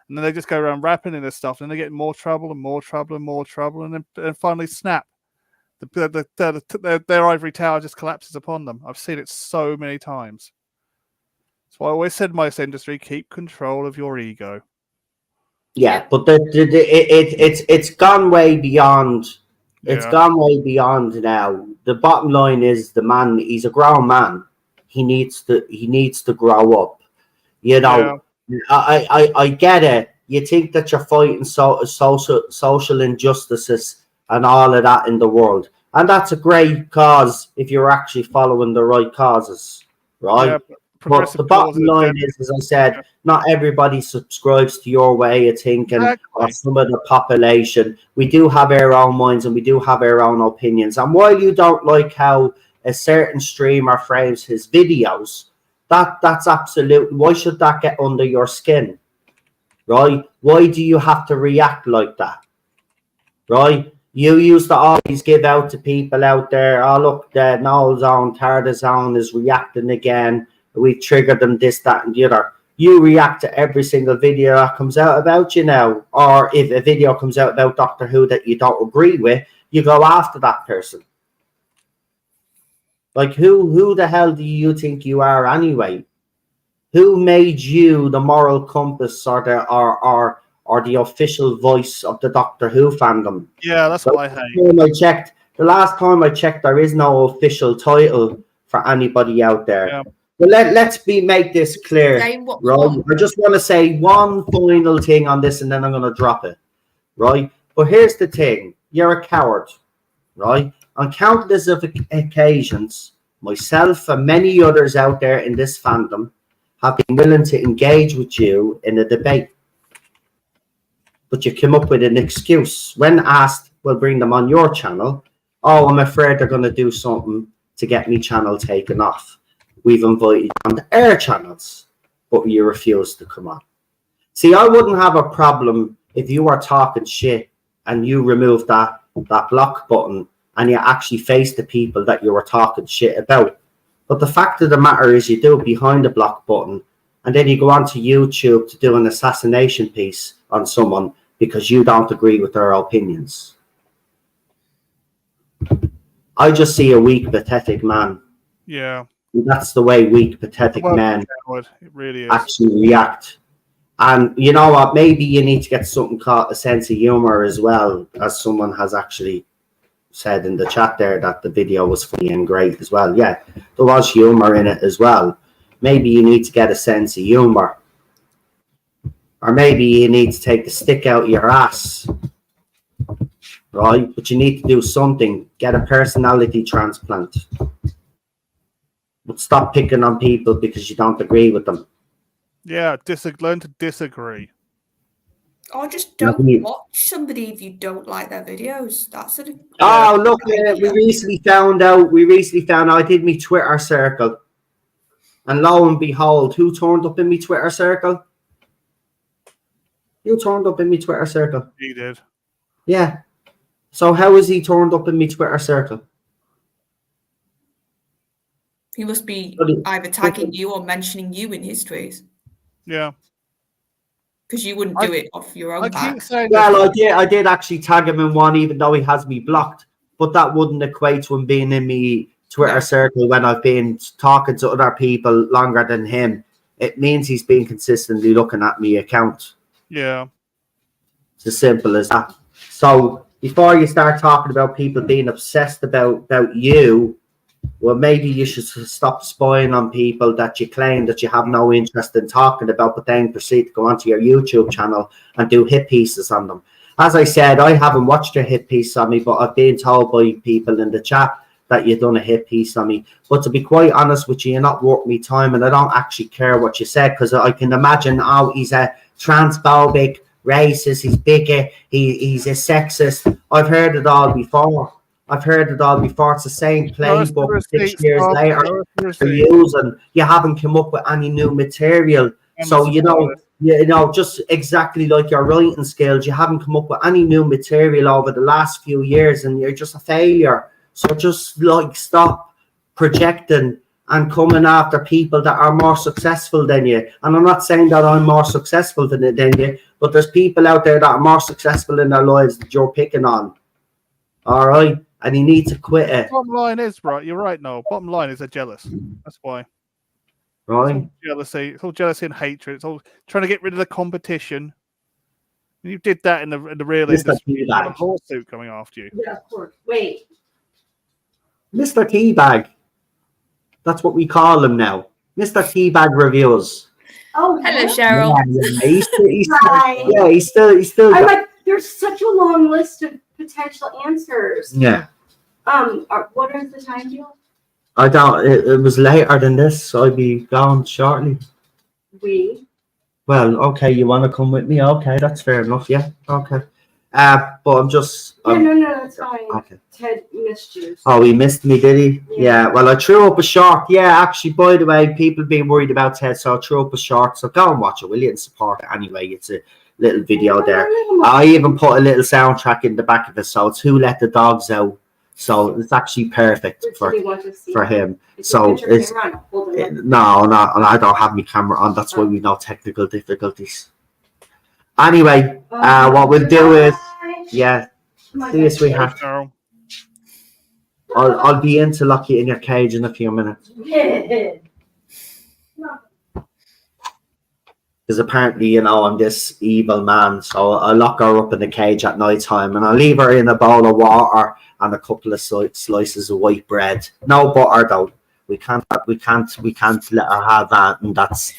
And then they just go around rapping in their stuff, and they get more trouble and more trouble and more trouble, and then finally snap. Their ivory tower just collapses upon them. I've seen it so many times. That's why I always said in my industry, keep control of your ego. Yeah, but it's gone way beyond. It's gone way beyond now. The bottom line is, the man, he's a grown man. He needs to grow up. You know, I get it. You think that you're fighting social injustices and all of that in the world, and that's a great cause if you're actually following the right causes, right? Yeah, but the bottom line is, as I said, not everybody subscribes to your way of thinking, or some of the population. We do have our own minds, and we do have our own opinions. And while you don't like how a certain streamer frames his videos, that's absolutely, why should that get under your skin, right? Why do you have to react like that, right? You used to always give out to people out there, oh look, the Noel Zone, Tardis Zone is reacting again. We've triggered them, this, that, and the other. You react to every single video that comes out about you now. Or if a video comes out about Doctor Who that you don't agree with, you go after that person. Like, who the hell do you think you are anyway? Who made you the moral compass or the official voice of the Doctor Who fandom? Yeah, that's what I hate. The last time I checked, there is no official title for anybody out there. Yeah. But let's make this clear, right? I just want to say one final thing on this, and then I'm going to drop it, right? But here's the thing. You're a coward, right? On countless of occasions, myself and many others out there in this fandom have been willing to engage with you in a debate. But you came up with an excuse. When asked, we'll bring them on your channel. Oh, I'm afraid they're going to do something to get me channel taken off. We've invited you on the air channels, but you refuse to come on. See, I wouldn't have a problem if you were talking shit and you removed that block button and you actually face the people that you were talking shit about. But the fact of the matter is you do it behind the block button and then you go onto YouTube to do an assassination piece on someone because you don't agree with their opinions. I just see a weak, pathetic man. Yeah. That's the way weak, pathetic men it really is. actually react. And you know what? Maybe you need to get something called a sense of humor as well, as someone has actually said in the chat there that the video was funny and great as well. Yeah, there was humor in it as well. Maybe you need to get a sense of humor. Or maybe you need to take the stick out of your ass. Right? But you need to do something. Get a personality transplant. But stop picking on people because you don't agree with them. Yeah, learn to disagree. Or just don't watch somebody if you don't like their videos. That's it. Oh, look, we recently found out I did my Twitter circle. And lo and behold, who turned up in my Twitter circle? You turned up in my Twitter circle. He did. Yeah. So how is he turned up in my Twitter circle? He must be either tagging you or mentioning you in his tweets. Yeah. Because you wouldn't do it off your own back. Well, I did actually tag him in one, even though he has me blocked. But that wouldn't equate to him being in me Twitter circle when I've been talking to other people longer than him. It means he's been consistently looking at me account. Yeah. It's as simple as that. So before you start talking about people being obsessed about you, well, maybe you should stop spying on people that you claim that you have no interest in talking about, but then proceed to go onto your YouTube channel and do hit pieces on them. As I said, I haven't watched a hit piece on me, but I've been told by people in the chat that you've done a hit piece on me. But to be quite honest with you, you're not worth me time, and I don't actually care what you said, because I can imagine, oh, he's a transphobic, racist, he's bigot, he's a sexist. I've heard it all before. It's the same playbook 6 years later for using. You haven't come up with any new material. So, you know, just exactly like your writing skills, you haven't come up with any new material over the last few years, and you're just a failure. So just like stop projecting and coming after people that are more successful than you. And I'm not saying that I'm more successful than you, but there's people out there that are more successful in their lives that you're picking on. All right? And you need to quit it. Bottom line is, right, you're right, no. Bottom line is they're jealous. That's why. Right? It's all jealousy and hatred. It's all trying to get rid of the competition. And you did that in the real industry. A lawsuit coming after you. Yeah, of course. Wait. Mr. Teabag. That's what we call him now. Mr. Teabag Reviews. Oh, hello, Cheryl. Yeah, he's still. I'm like, there's such a long list of potential answers. Yeah. What is the time deal? I don't. It was later than this, so I'd be gone shortly. Well, okay. You want to come with me? Okay, that's fair enough. Yeah. Okay. But I'm just. No, that's fine. Okay. Ted missed you. Oh, he missed me, did he? Yeah. Well, I threw up a short. Yeah, actually, by the way, people being worried about Ted, so I threw up a short. So go and watch it, will you? And support it anyway. It's a little video there. I even put a little soundtrack in the back of it, so it's "Who Let the Dogs Out." So it's actually perfect for him. So it's no, I don't have my camera on. That's why we know technical difficulties. Anyway, what we'll do is, yeah, see you, sweetheart. I'll be in to lock you in your cage in a few minutes. Because apparently, you know, I'm this evil man, so I lock her up in the cage at night time, and I leave her in a bowl of water and a couple of slices of white bread. No butter though. We can't let her have that, and that's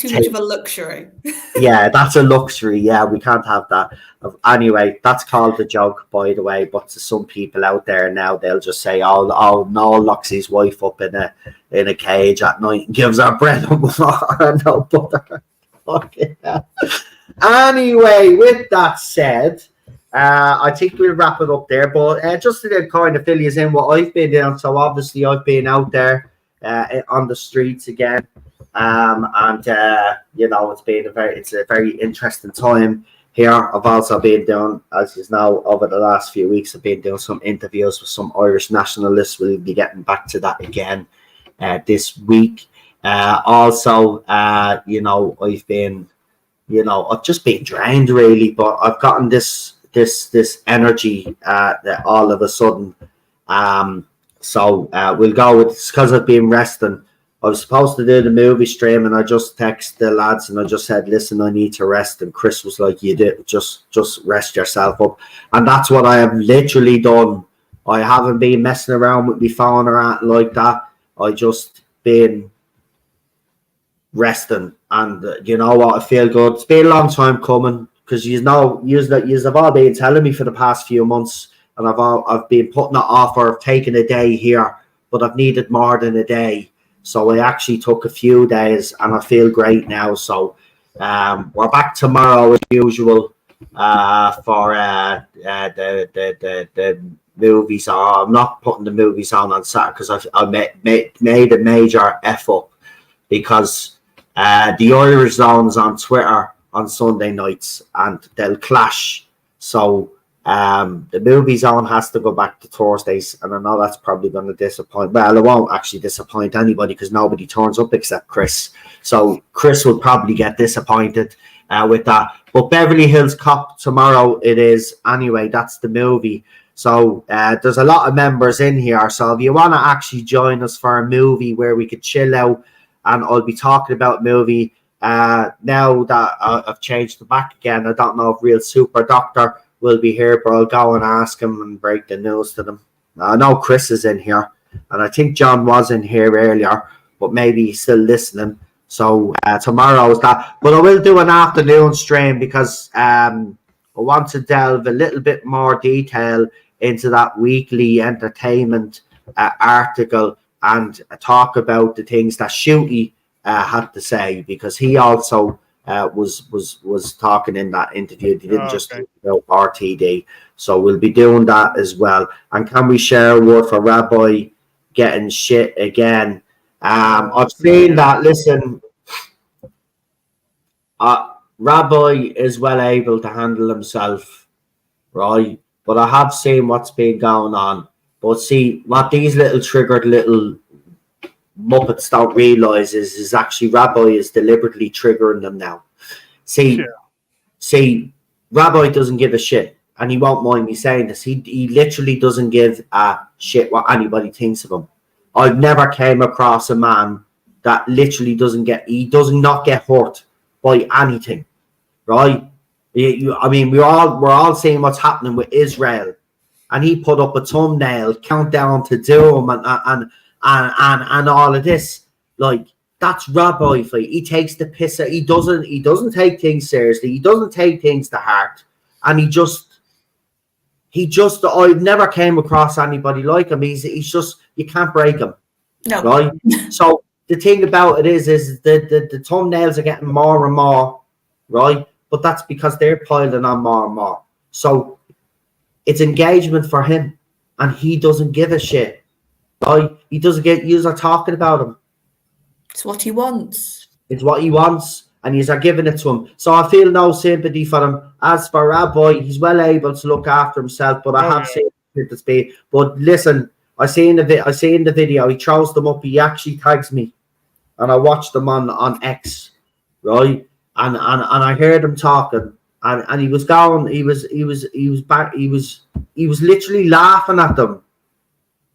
too much of a luxury. Yeah, that's a luxury. Yeah, we can't have that. Anyway, that's called a joke, by the way. But to some people out there now, they'll just say, "Oh, Noel locks his wife up in a cage at night and gives her bread and water and no butter." Okay. Anyway, with that said, I think we'll wrap it up there. But just to kind of fill you in what I've been doing. So obviously, I've been out there on the streets again. and it's been a very interesting time here. I've also been doing, as you know, over the last few weeks, I've been doing some interviews with some Irish nationalists. We'll be getting back to that again this week. Also, I've been, I've just been drained really, but I've gotten this energy that all of a sudden. So we'll go with, because I've been resting. I was supposed to do the movie stream, and I just texted the lads and I just said, listen, I need to rest. And Chris was like, you did, just rest yourself up. And that's what I have literally done. I haven't been messing around with my phone or anything like that. I just been resting, and you know what, I feel good. It's been a long time coming, because you've all been telling me for the past few months, and I've been putting it off, or taking a day here, but I've needed more than a day. So I actually took a few days, and I feel great now. So we're back tomorrow as usual for the movies. I'm not putting the movies on Saturday, because I made a major F up, because the Irish Zone's on Twitter on Sunday nights, and they'll clash. So the movie zone has to go back to Thursdays, and I know that's probably going to disappoint. Well, it won't actually disappoint anybody, because nobody turns up except Chris. So Chris will probably get disappointed with that. But Beverly Hills Cop tomorrow it is. Anyway, that's the movie. So there's a lot of members in here. So if you want to actually join us for a movie where we could chill out, and I'll be talking about movie now that I've changed the back again. I don't know if Real Super Doctor will be here, but I'll go and ask him and break the news to them. I know Chris is in here, and I think John was in here earlier, but maybe he's still listening. So tomorrow is that. But I will do an afternoon stream, because I want to delve a little bit more detail into that weekly entertainment article, and talk about the things that Shooty had to say, because he also was talking in that interview. He didn't just talk about RTD. So we'll be doing that as well. And can we share a word for Rabbi getting shit again? I've seen that. Listen, Rabbi is well able to handle himself, right? But I have seen what's been going on. But see, what these little triggered little Muppets don't realise is actually Rabbi is deliberately triggering them now. See, Rabbi doesn't give a shit, and he won't mind me saying this. He literally doesn't give a shit what anybody thinks of him. I've never came across a man that literally does not get hurt by anything, right? I mean, we're all seeing what's happening with Israel, and he put up a thumbnail, countdown to doom, and all of this. Like, that's Rabbi. He takes the piss out. He doesn't take things seriously. He doesn't take things to heart, and he just I've never came across anybody like him. He's just, you can't break him. No. Right? So the thing about it is the thumbnails are getting more and more, right? But that's because they're piling on more and more. So it's engagement for him, and he doesn't give a shit. Right? He doesn't get users talking about him. It's what he wants. It's what he wants, and he's giving it to him. So I feel no sympathy for him. As for Rabbi, he's well able to look after himself, but I have seen it to speed. But listen, I see in the video, he throws them up. He actually tags me, and I watched them on X, right? And I heard him talking, and he was going. He was literally laughing at them,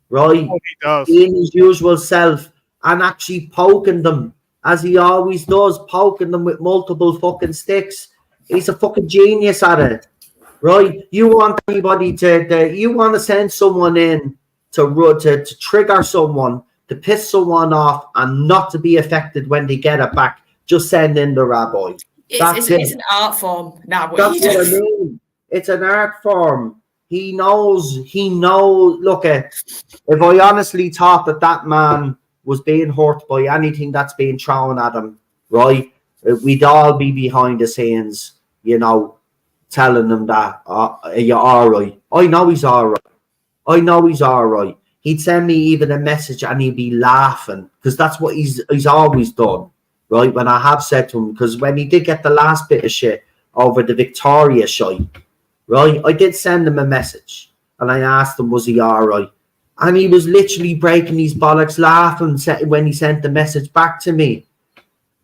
right? Oh, he does. In his usual self, and actually poking them, as he always does, poking them with multiple fucking sticks. He's a fucking genius at it, right? You want anybody you want to send someone in to trigger someone, to piss someone off, and not to be affected when they get it back. Just send in the Rabbi. It's an art form now. That's what I mean. It's an art form. He knows. Look, if I honestly thought that man was being hurt by anything that's being thrown at him, right, we'd all be behind the scenes, telling him that, you're all right. I know he's all right. He'd send me even a message and he'd be laughing, because that's what he's always done. right? When I have said to him, because when he did get the last bit of shit over the Victoria shite, right? I did send him a message and I asked him, was he all right? And he was literally breaking his bollocks laughing when he sent the message back to me.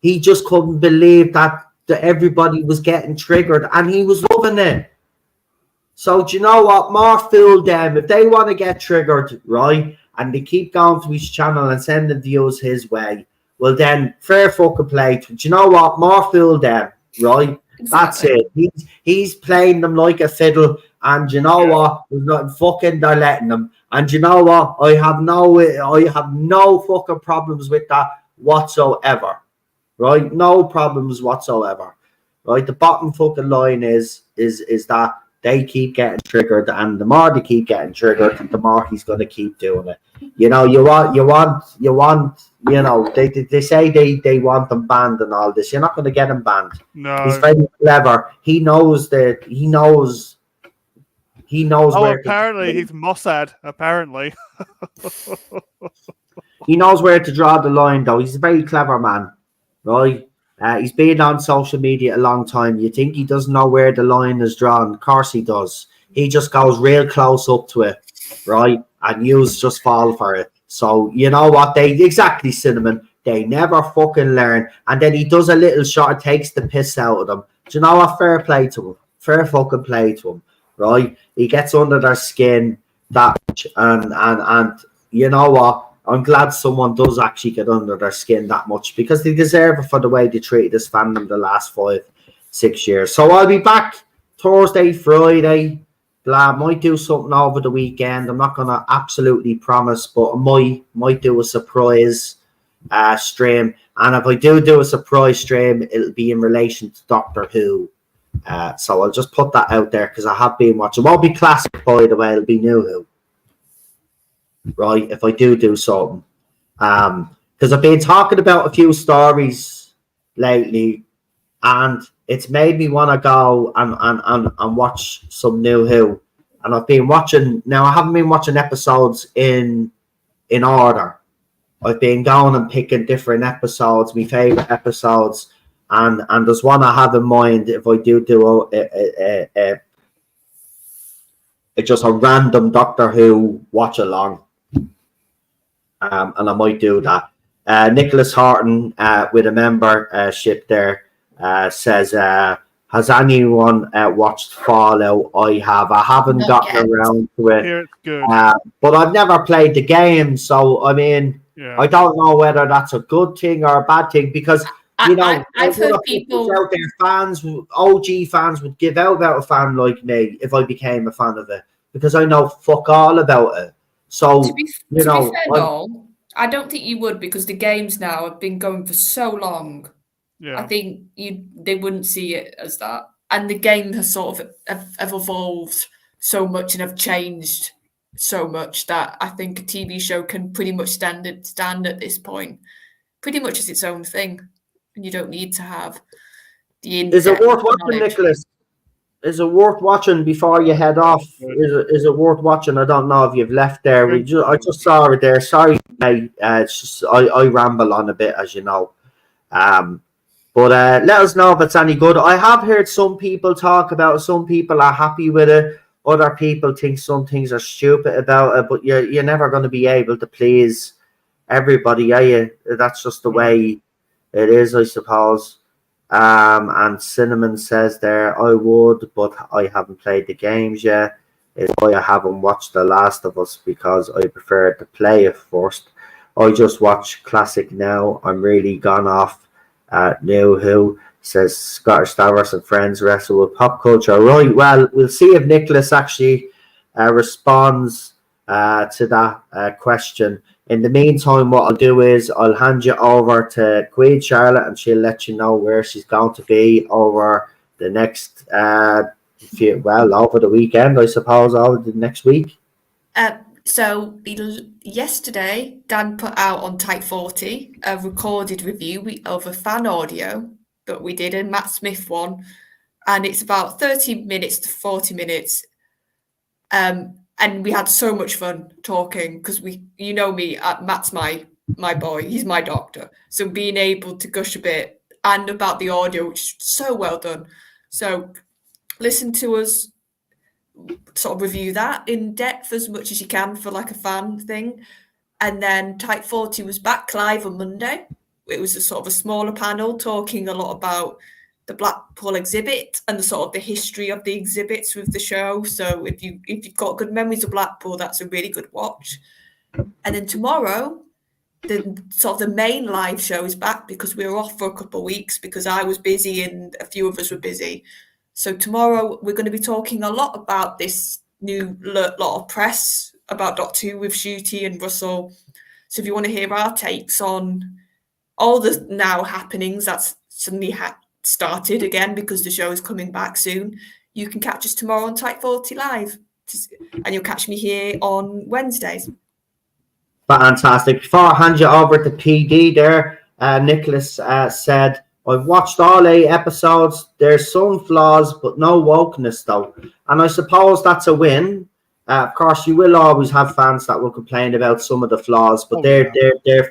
He just couldn't believe that everybody was getting triggered and he was loving it. So do you know what? More fool them. If they want to get triggered, right, and they keep going to his channel and sending views his way, well then, fair fucking play. Do you know what? More fool them, right? That's Exactly. it. He's playing them like a fiddle, and you know what? There's nothing fucking they're letting them. And you know what? I have no fucking problems with that whatsoever. Right? No problems whatsoever. Right? The bottom fucking line is that they keep getting triggered, and the more they keep getting triggered, the more he's going to keep doing it. You know, you want. You know, they say they want them banned and all this. You're not going to get him banned. No. He's very clever. He knows that. He knows Oh, where. apparently he's Mossad. Apparently. He knows where to draw the line, though. He's a very clever man, right? He's been on social media a long time. You think he doesn't know where the line is drawn? Of course he does. He just goes real close up to it, right? And you just fall for it. So, you know what? Exactly, Cinnamon. They never fucking learn. And then he does a little shot and takes the piss out of them. Do you know what? Fair play to him. Fair fucking play to him, right? He gets under their skin that much. And you know what? I'm glad someone does actually get under their skin that much because they deserve it for the way they treated this fandom the last 5-6 years. So I'll be back Thursday, Friday. Might do something over the weekend. I'm not gonna absolutely promise, but I might do a surprise stream. And if I do a surprise stream, it'll be in relation to Doctor Who. So I'll just put that out there because I have been watching. It won't be classic, by the way. It'll be New Who. Right, if I do something, because I've been talking about a few stories lately, and it's made me want to go and watch some New Who, and I've been watching. Now I haven't been watching episodes in order. I've been going and picking different episodes, my favorite episodes, and there's one I have in mind. If I do just a random Doctor Who watch along. And I might do that. Nicholas Horton with a membership there says, has anyone watched Fallout? I have. I haven't gotten around to it. Here it's good. But I've never played the game. So, I mean, I don't know whether that's a good thing or a bad thing because, you know, I've heard people out there, OG fans would give out about a fan like me if I became a fan of it because I know fuck all about it. So, to be fair, Noel, I don't think you would because the games now have been going for so long. Yeah. I think they wouldn't see it as that. And the game has sort of have evolved so much and have changed so much that I think a TV show can pretty much stand at this point, pretty much as its own thing. And you don't need to have the in-depth Is it worth watching, knowledge. Nicholas? Is it worth watching before you head off? Is it worth watching? I don't know if you've left there. I just saw it there. Sorry, mate. It's just I ramble on a bit, as you know. But let us know if it's any good. I have heard some people talk about it. Some people are happy with it. Other people think some things are stupid about it. But you're never going to be able to please everybody, are you? That's just the way it is, I suppose. And Cinnamon says there, I would, but I haven't played the games yet. It's why I haven't watched The Last of Us because I prefer to play it first. I just watch classic now. I'm really gone off New Who. Says Scottish Stavros and friends wrestle with pop culture. Right, well, we'll see if Nicholas actually responds to that question. In the meantime, what I'll do is I'll hand you over to Queen Charlotte and she'll let you know where she's going to be over the next, over the weekend, I suppose, over the next week. So yesterday, Dan put out on Type 40 a recorded review of a fan audio that we did, a Matt Smith one, and it's about 30 minutes to 40 minutes. And we had so much fun talking because you know me, Matt's my my boy. He's my doctor. So being able to gush a bit and about the audio, which is so well done. So listen to us sort of review that in depth as much as you can for like a fan thing. And then Type 40 was back live on Monday. It was a sort of a smaller panel talking a lot about the Blackpool exhibit and the sort of the history of the exhibits with the show. So if you've got good memories of Blackpool, that's a really good watch. And then tomorrow, the sort of the main live show is back because we were off for a couple of weeks because I was busy and a few of us were busy. So tomorrow we're going to be talking a lot about this new lot of press about Doctor Who with Shooty and Russell. So if you want to hear our takes on all the now happenings that's suddenly started again because the show is coming back soon, you can catch us tomorrow on Type 40 Live. And you'll catch me here on Wednesdays. Fantastic. Before I hand you over to PD there, Nicholas said, I've watched all 8 episodes. There's some flaws, but no wokeness, though. And I suppose that's a win. Of course, you will always have fans that will complain about some of the flaws, but they're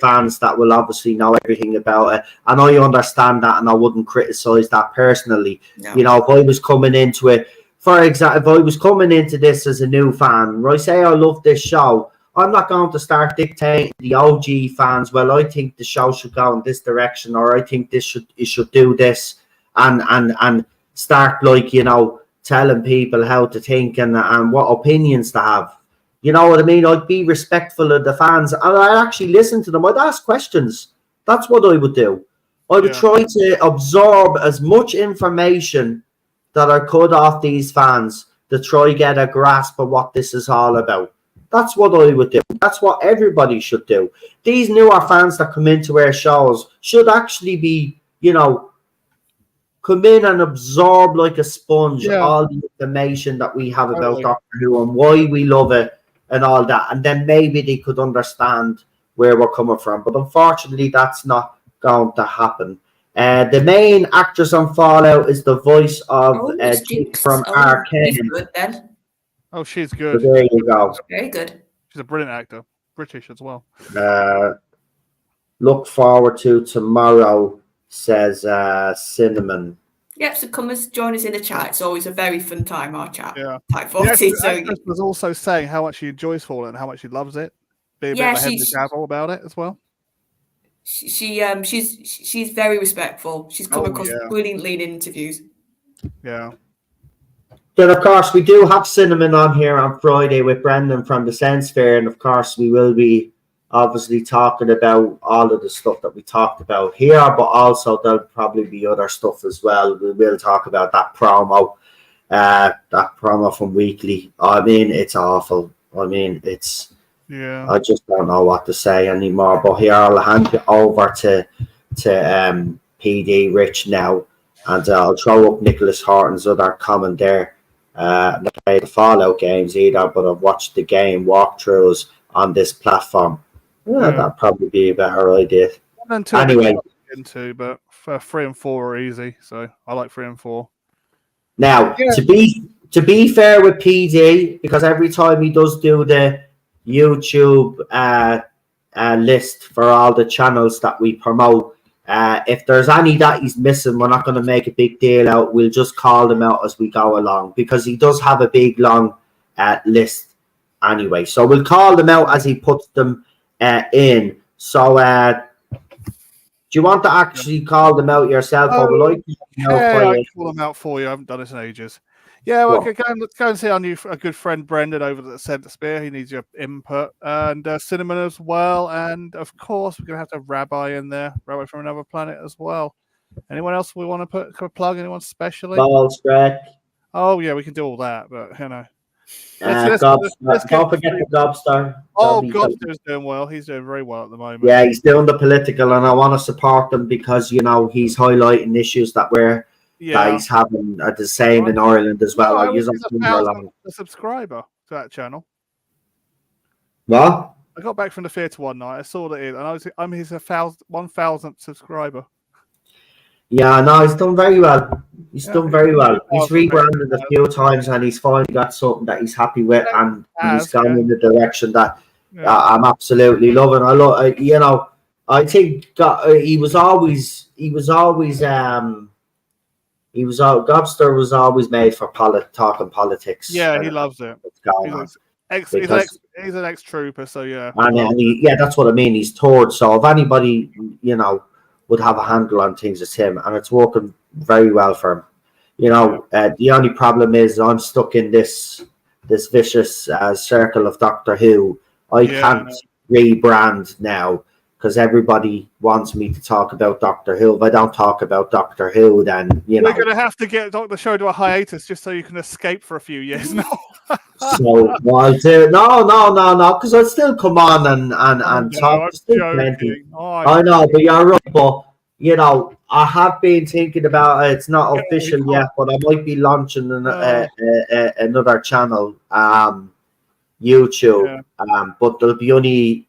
fans that will obviously know everything about it. And I understand that, and I wouldn't criticise that personally. No. You know, if I was coming into it, for example, if I was coming into this as a new fan, I say I love this show, I'm not going to start dictating the OG fans, well, I think the show should go in this direction, or I think it should do this, and start, like, you know, telling people how to think and what opinions to have. You know what I mean? I'd be respectful of the fans, and I'd actually listen to them. I'd ask questions. That's what I would do. I would try to absorb as much information that I could off these fans to try get a grasp of what this is all about. That's what I would do. That's what everybody should do. These newer fans that come into our shows should actually be, you know, come in and absorb like a sponge all the information that we have about Doctor Who and why we love it and all that. And then maybe they could understand where we're coming from. But unfortunately, that's not going to happen. The main actress on Fallout is the voice of Jinx from Arcane. Oh, she's good. So there you go. Very good. She's a brilliant actor. British as well. Look forward to tomorrow, says Cinnamon. Yep, so come and join us in the chat. It's always a very fun time, our chat. Yeah. Type 40. The actress was also saying how much she enjoys Fallout and how much she loves it. Being a bit of a Henry Cavill about it as well. She's very respectful. She's come across brilliantly in interviews. Yeah. Then, of course, we do have Cinnamon on here on Friday with Brendan from the Sense Fair. And, of course, we will be obviously talking about all of the stuff that we talked about here, but also there'll probably be other stuff as well. We will talk about that promo from Weekly. I mean, it's awful. I mean, it's... Yeah. I just don't know what to say anymore. But here, I'll hand you over to PD Rich now, and I'll throw up Nicholas Horton's other comment there. Not played the Fallout games either, but I've watched the game walkthroughs on this platform. That'd probably be a better idea. Anyway, but 3 and 4 are easy, so I like 3 and 4. Now, to be fair with PD, because every time he does do the YouTube list for all the channels that we promote, if there's any that he's missing, we're not going to make a big deal out. We'll just call them out as we go along, because he does have a big long list anyway. So we'll call them out as he puts them in. So do you want to actually call them out yourself? Or will I call them out for you. I haven't done it in ages. Yeah, well, go and see our a good friend Brendan over at the Centre Spear. He needs your input. And Cinnamon as well. And, of course, we're going to have to have Rabbi in there. Rabbi from Another Planet as well. Anyone else we want to plug? Anyone specially? Ballscrack. Oh, yeah, we can do all that. But, you know. Don't forget the Gobster. Oh, Gobster's doing well. He's doing very well at the moment. Yeah, he's doing the political, and I want to support him because, you know, he's highlighting issues that he's having the same in Ireland as well. I was a subscriber to that channel. What? I got back from the theatre one night. I saw that and I'm his 1,000th subscriber. Yeah, no, he's done very well. He's done very well. He's rebranded a few times, and he's finally got something that he's happy with, and he's gone in the direction that I'm absolutely loving. You know, I think Gobster was always made for talking politics. Yeah, he loves it. What's going on? He's an ex-trooper, so yeah. Yeah, that's what I mean. He's toured, so if anybody, would have a handle on things, it's him, and it's working very well for him. The only problem is I'm stuck in this vicious circle of Doctor Who. I can't rebrand now because everybody wants me to talk about Doctor Who. If I don't talk about Doctor Who, then we're going to have to get the show to a hiatus just so you can escape for a few years now. So I'll do no, because I'll still come on and talk. I know, but you're right. But I have been thinking about it. It's not official yet, but I might be launching another channel, YouTube. But there'll be only.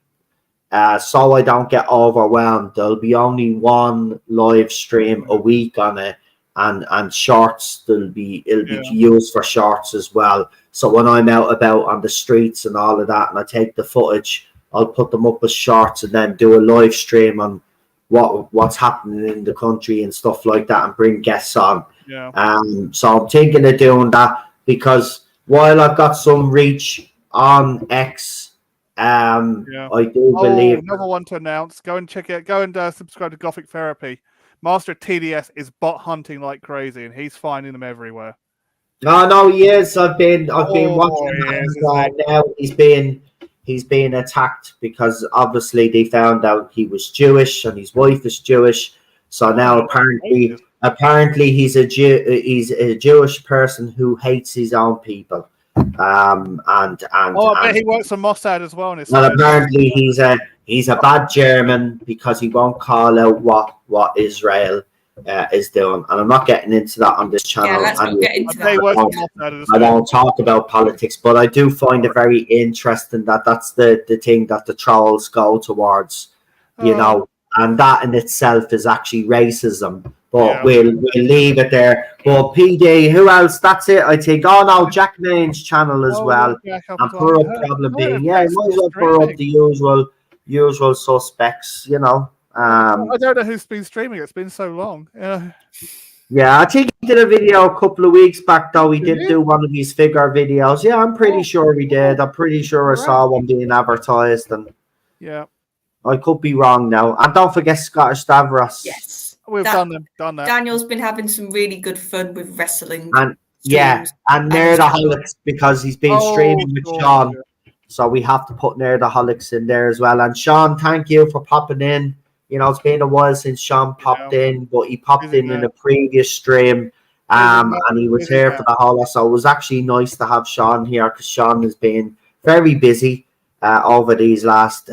So I don't get overwhelmed. There'll be only one live stream a week on it, and shorts. It'll be used for shorts as well. So when I'm out about on the streets and all of that, and I take the footage, I'll put them up as shorts and then do a live stream on what's happening in the country and stuff like that, and bring guests on. So I'm thinking of doing that because while I've got some reach on X. I do believe another one to announce. Go and check it. Go and subscribe to Gothic Therapy. Master TDS is bot hunting like crazy, and he's finding them everywhere. Oh no, he is. I've been watching that. Now he's being attacked because obviously they found out he was Jewish and his wife is Jewish. So now apparently he's a Jewish person who hates his own people. I bet he works for Mossad as well. And apparently he's a bad German because he won't call out what Israel is doing. And I'm not getting into that on this channel. Yeah, let's not get into that. I don't talk about politics, but I do find it very interesting that that's the thing that the trolls go towards, and that in itself is actually racism. But we'll leave it there. But PD, who else? That's it, I think. Oh no, Jack Main's channel as well. And Put Up Problem Being. Yeah, might as well put up the usual suspects, I don't know who's been streaming. It's been so long. Yeah, I think he did a video a couple of weeks back, though. He did do one of these figure videos. Yeah, I'm pretty sure he did. I'm pretty sure I saw one being advertised. And I could be wrong now. And don't forget Scottish Stavros. Yes. We've done that. Daniel's been having some really good fun with wrestling. And Nerdaholics, because he's been streaming with Sean. So we have to put Nerdaholics in there as well. And Sean, thank you for popping in. It's been a while since Sean popped in, but he popped in a previous stream. And he was here for the whole. So it was actually nice to have Sean here because Sean has been very busy over these last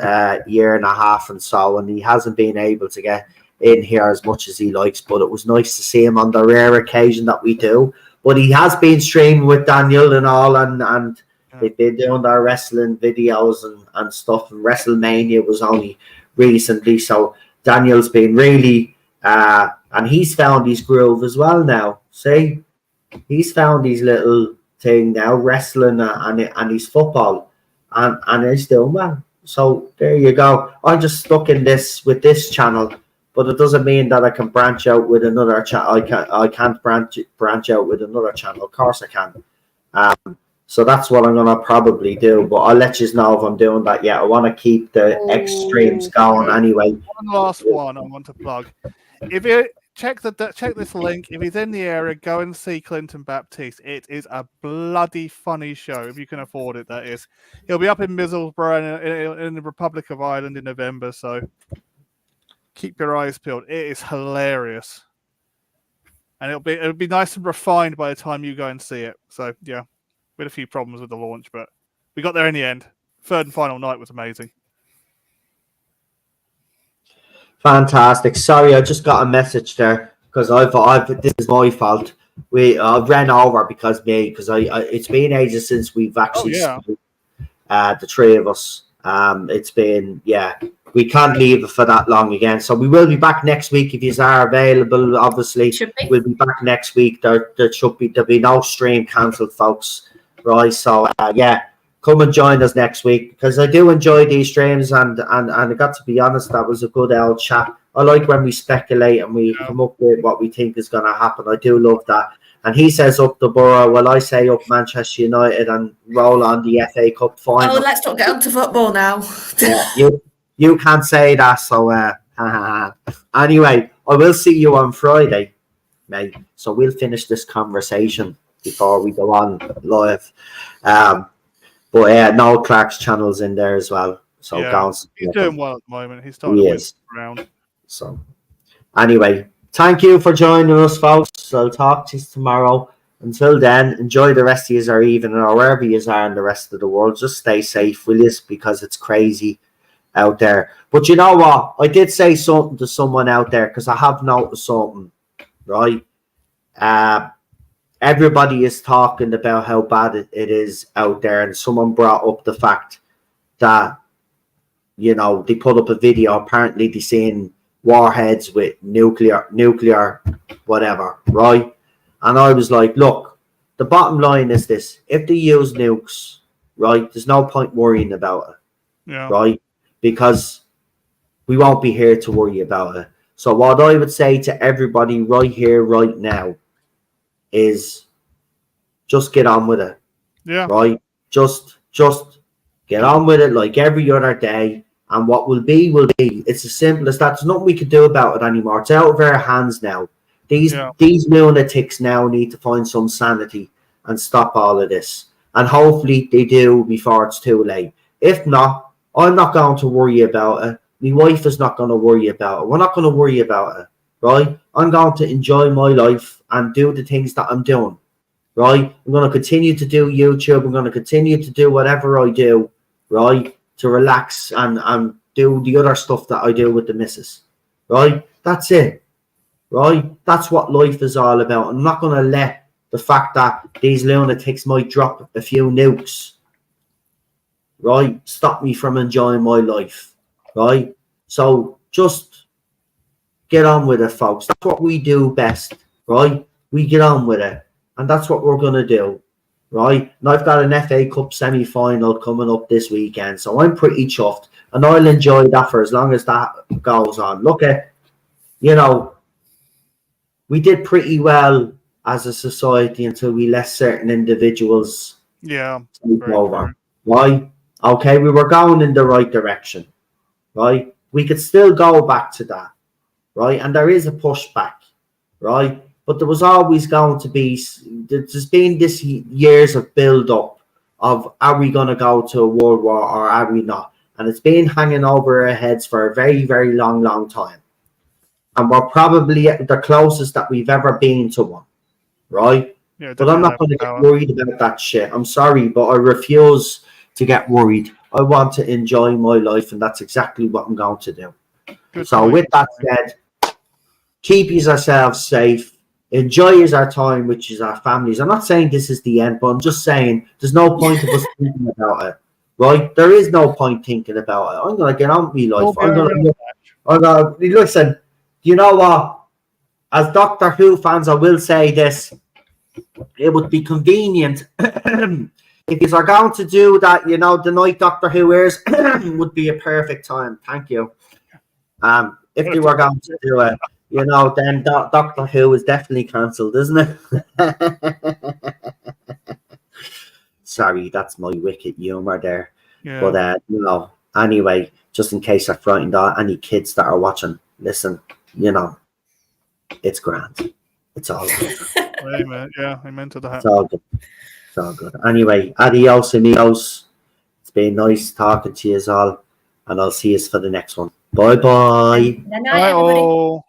year and a half and so, and he hasn't been able to get in here as much as he likes, but it was nice to see him on the rare occasion that we do. But he has been streaming with Daniel and all, and they've been doing their wrestling videos and stuff, and WrestleMania was only recently, so Daniel's been really and he's found his groove as well now. See, he's found his little thing now, wrestling and his football, and he's doing well. So there you go. I'm just stuck in this with this channel. But it doesn't mean that I can branch out with another channel. I can't branch out with another channel. Of course I can. So that's what I'm going to probably do. But I'll let you know if I'm doing that yet. I want to keep the X streams going anyway. One last one I want to plug. If you check this link, if he's in the area, go and see Clinton Baptiste. It is a bloody funny show, if you can afford it, that is. He'll be up in Middlesbrough in the Republic of Ireland in November, so keep your eyes peeled. It is hilarious, and it'll be nice and refined by the time you go and see it. So yeah, we had a few problems with the launch, but we got there in the end. Third and final night was amazing. Fantastic. Sorry, I just got a message there because this is my fault. We ran over because it's been ages since we've actually the three of us. It's been we can't leave it for that long again. So we will be back next week if you are available. Obviously, we'll be back next week. There'll be no stream cancelled, folks. Right? So come and join us next week, because I do enjoy these streams, and I got to be honest, that was a good old chat. I like when we speculate and we come up with what we think is going to happen. I do love that. And he says up the Borough, well, I say up Manchester United and roll on the FA Cup final. Oh, let's not get onto football now. Yeah, you can't say that, so anyway, I will see you on Friday, mate. So we'll finish this conversation before we go on live. But Noel Clark's channel's in there as well. So he's doing well at the moment. He's starting to win around. So anyway, thank you for joining us, folks. I'll talk to you tomorrow. Until then, enjoy the rest of your evening, or wherever you are in the rest of the world. Just stay safe, will you? Because it's crazy out there. But you know what? I did say something to someone out there, because I have noticed something, right? Everybody is talking about how bad it is out there, and someone brought up the fact that, you know, they put up a video. Apparently, they seen warheads with nuclear, whatever, right? And I was like, look, the bottom line is this: if they use nukes, right, there's no point worrying about it, right? Because we won't be here to worry about it. So what I would say to everybody right here, right now, is just get on with it. Right? Just get on with it like every other day. And what will be, will be. It's as simple as that. There's nothing we can do about it anymore. It's out of our hands now. These lunatics now need to find some sanity and stop all of this. And hopefully they do before it's too late. If not, I'm not going to worry about it. My wife is not going to worry about it. We're not going to worry about it. Right? I'm going to enjoy my life and do the things that I'm doing. Right? I'm going to continue to do YouTube. I'm going to continue to do whatever I do. Right? To relax and do the other stuff that I do with the missus. Right? That's it. Right? That's what life is all about. I'm not going to let the fact that these lunatics might drop a few nukes, right, stop me from enjoying my life. Right? So just get on with it, folks. That's what we do best. Right? We get on with it. And that's what we're going to do. Right? And I've got an FA Cup semi-final coming up this weekend, so I'm pretty chuffed, and I'll enjoy that for as long as that goes on. Look at, you know, we did pretty well as a society until we let certain individuals take over. Right? Okay, we were going in the right direction. Right? We could still go back to that. Right? And there is a pushback. Right? But there was always going to be, there's been this years of build-up of, are we going to go to a world war or are we not? And it's been hanging over our heads for a very, very long, long time. And we're probably at the closest that we've ever been to one, right? Yeah, but I'm not going to get worried about that shit. I'm sorry, but I refuse to get worried. I want to enjoy my life, and that's exactly what I'm going to do. So with that said, keep yourselves safe. Enjoy our time, which is our families. I'm not saying this is the end, but I'm just saying there's no point of us thinking about it, right? There is no point thinking about it. I'm going to get on with my life. I'm going to listen. You know what? As Doctor Who fans, I will say this. It would be convenient if you are going to do that, you know, the night Doctor Who airs would be a perfect time. Thank you. If you were going to do it, you know, then Doctor Who is definitely cancelled, isn't it? Sorry, that's my wicked humour there. Yeah. But, you know, anyway, just in case I frightened any kids that are watching, listen, you know, it's grand. It's all good. Amen. Yeah, amen to that. It's all good. It's all good. Anyway, adios, amigos. It's been nice talking to you all, and I'll see you for the next one. Bye-bye. Good night, everybody.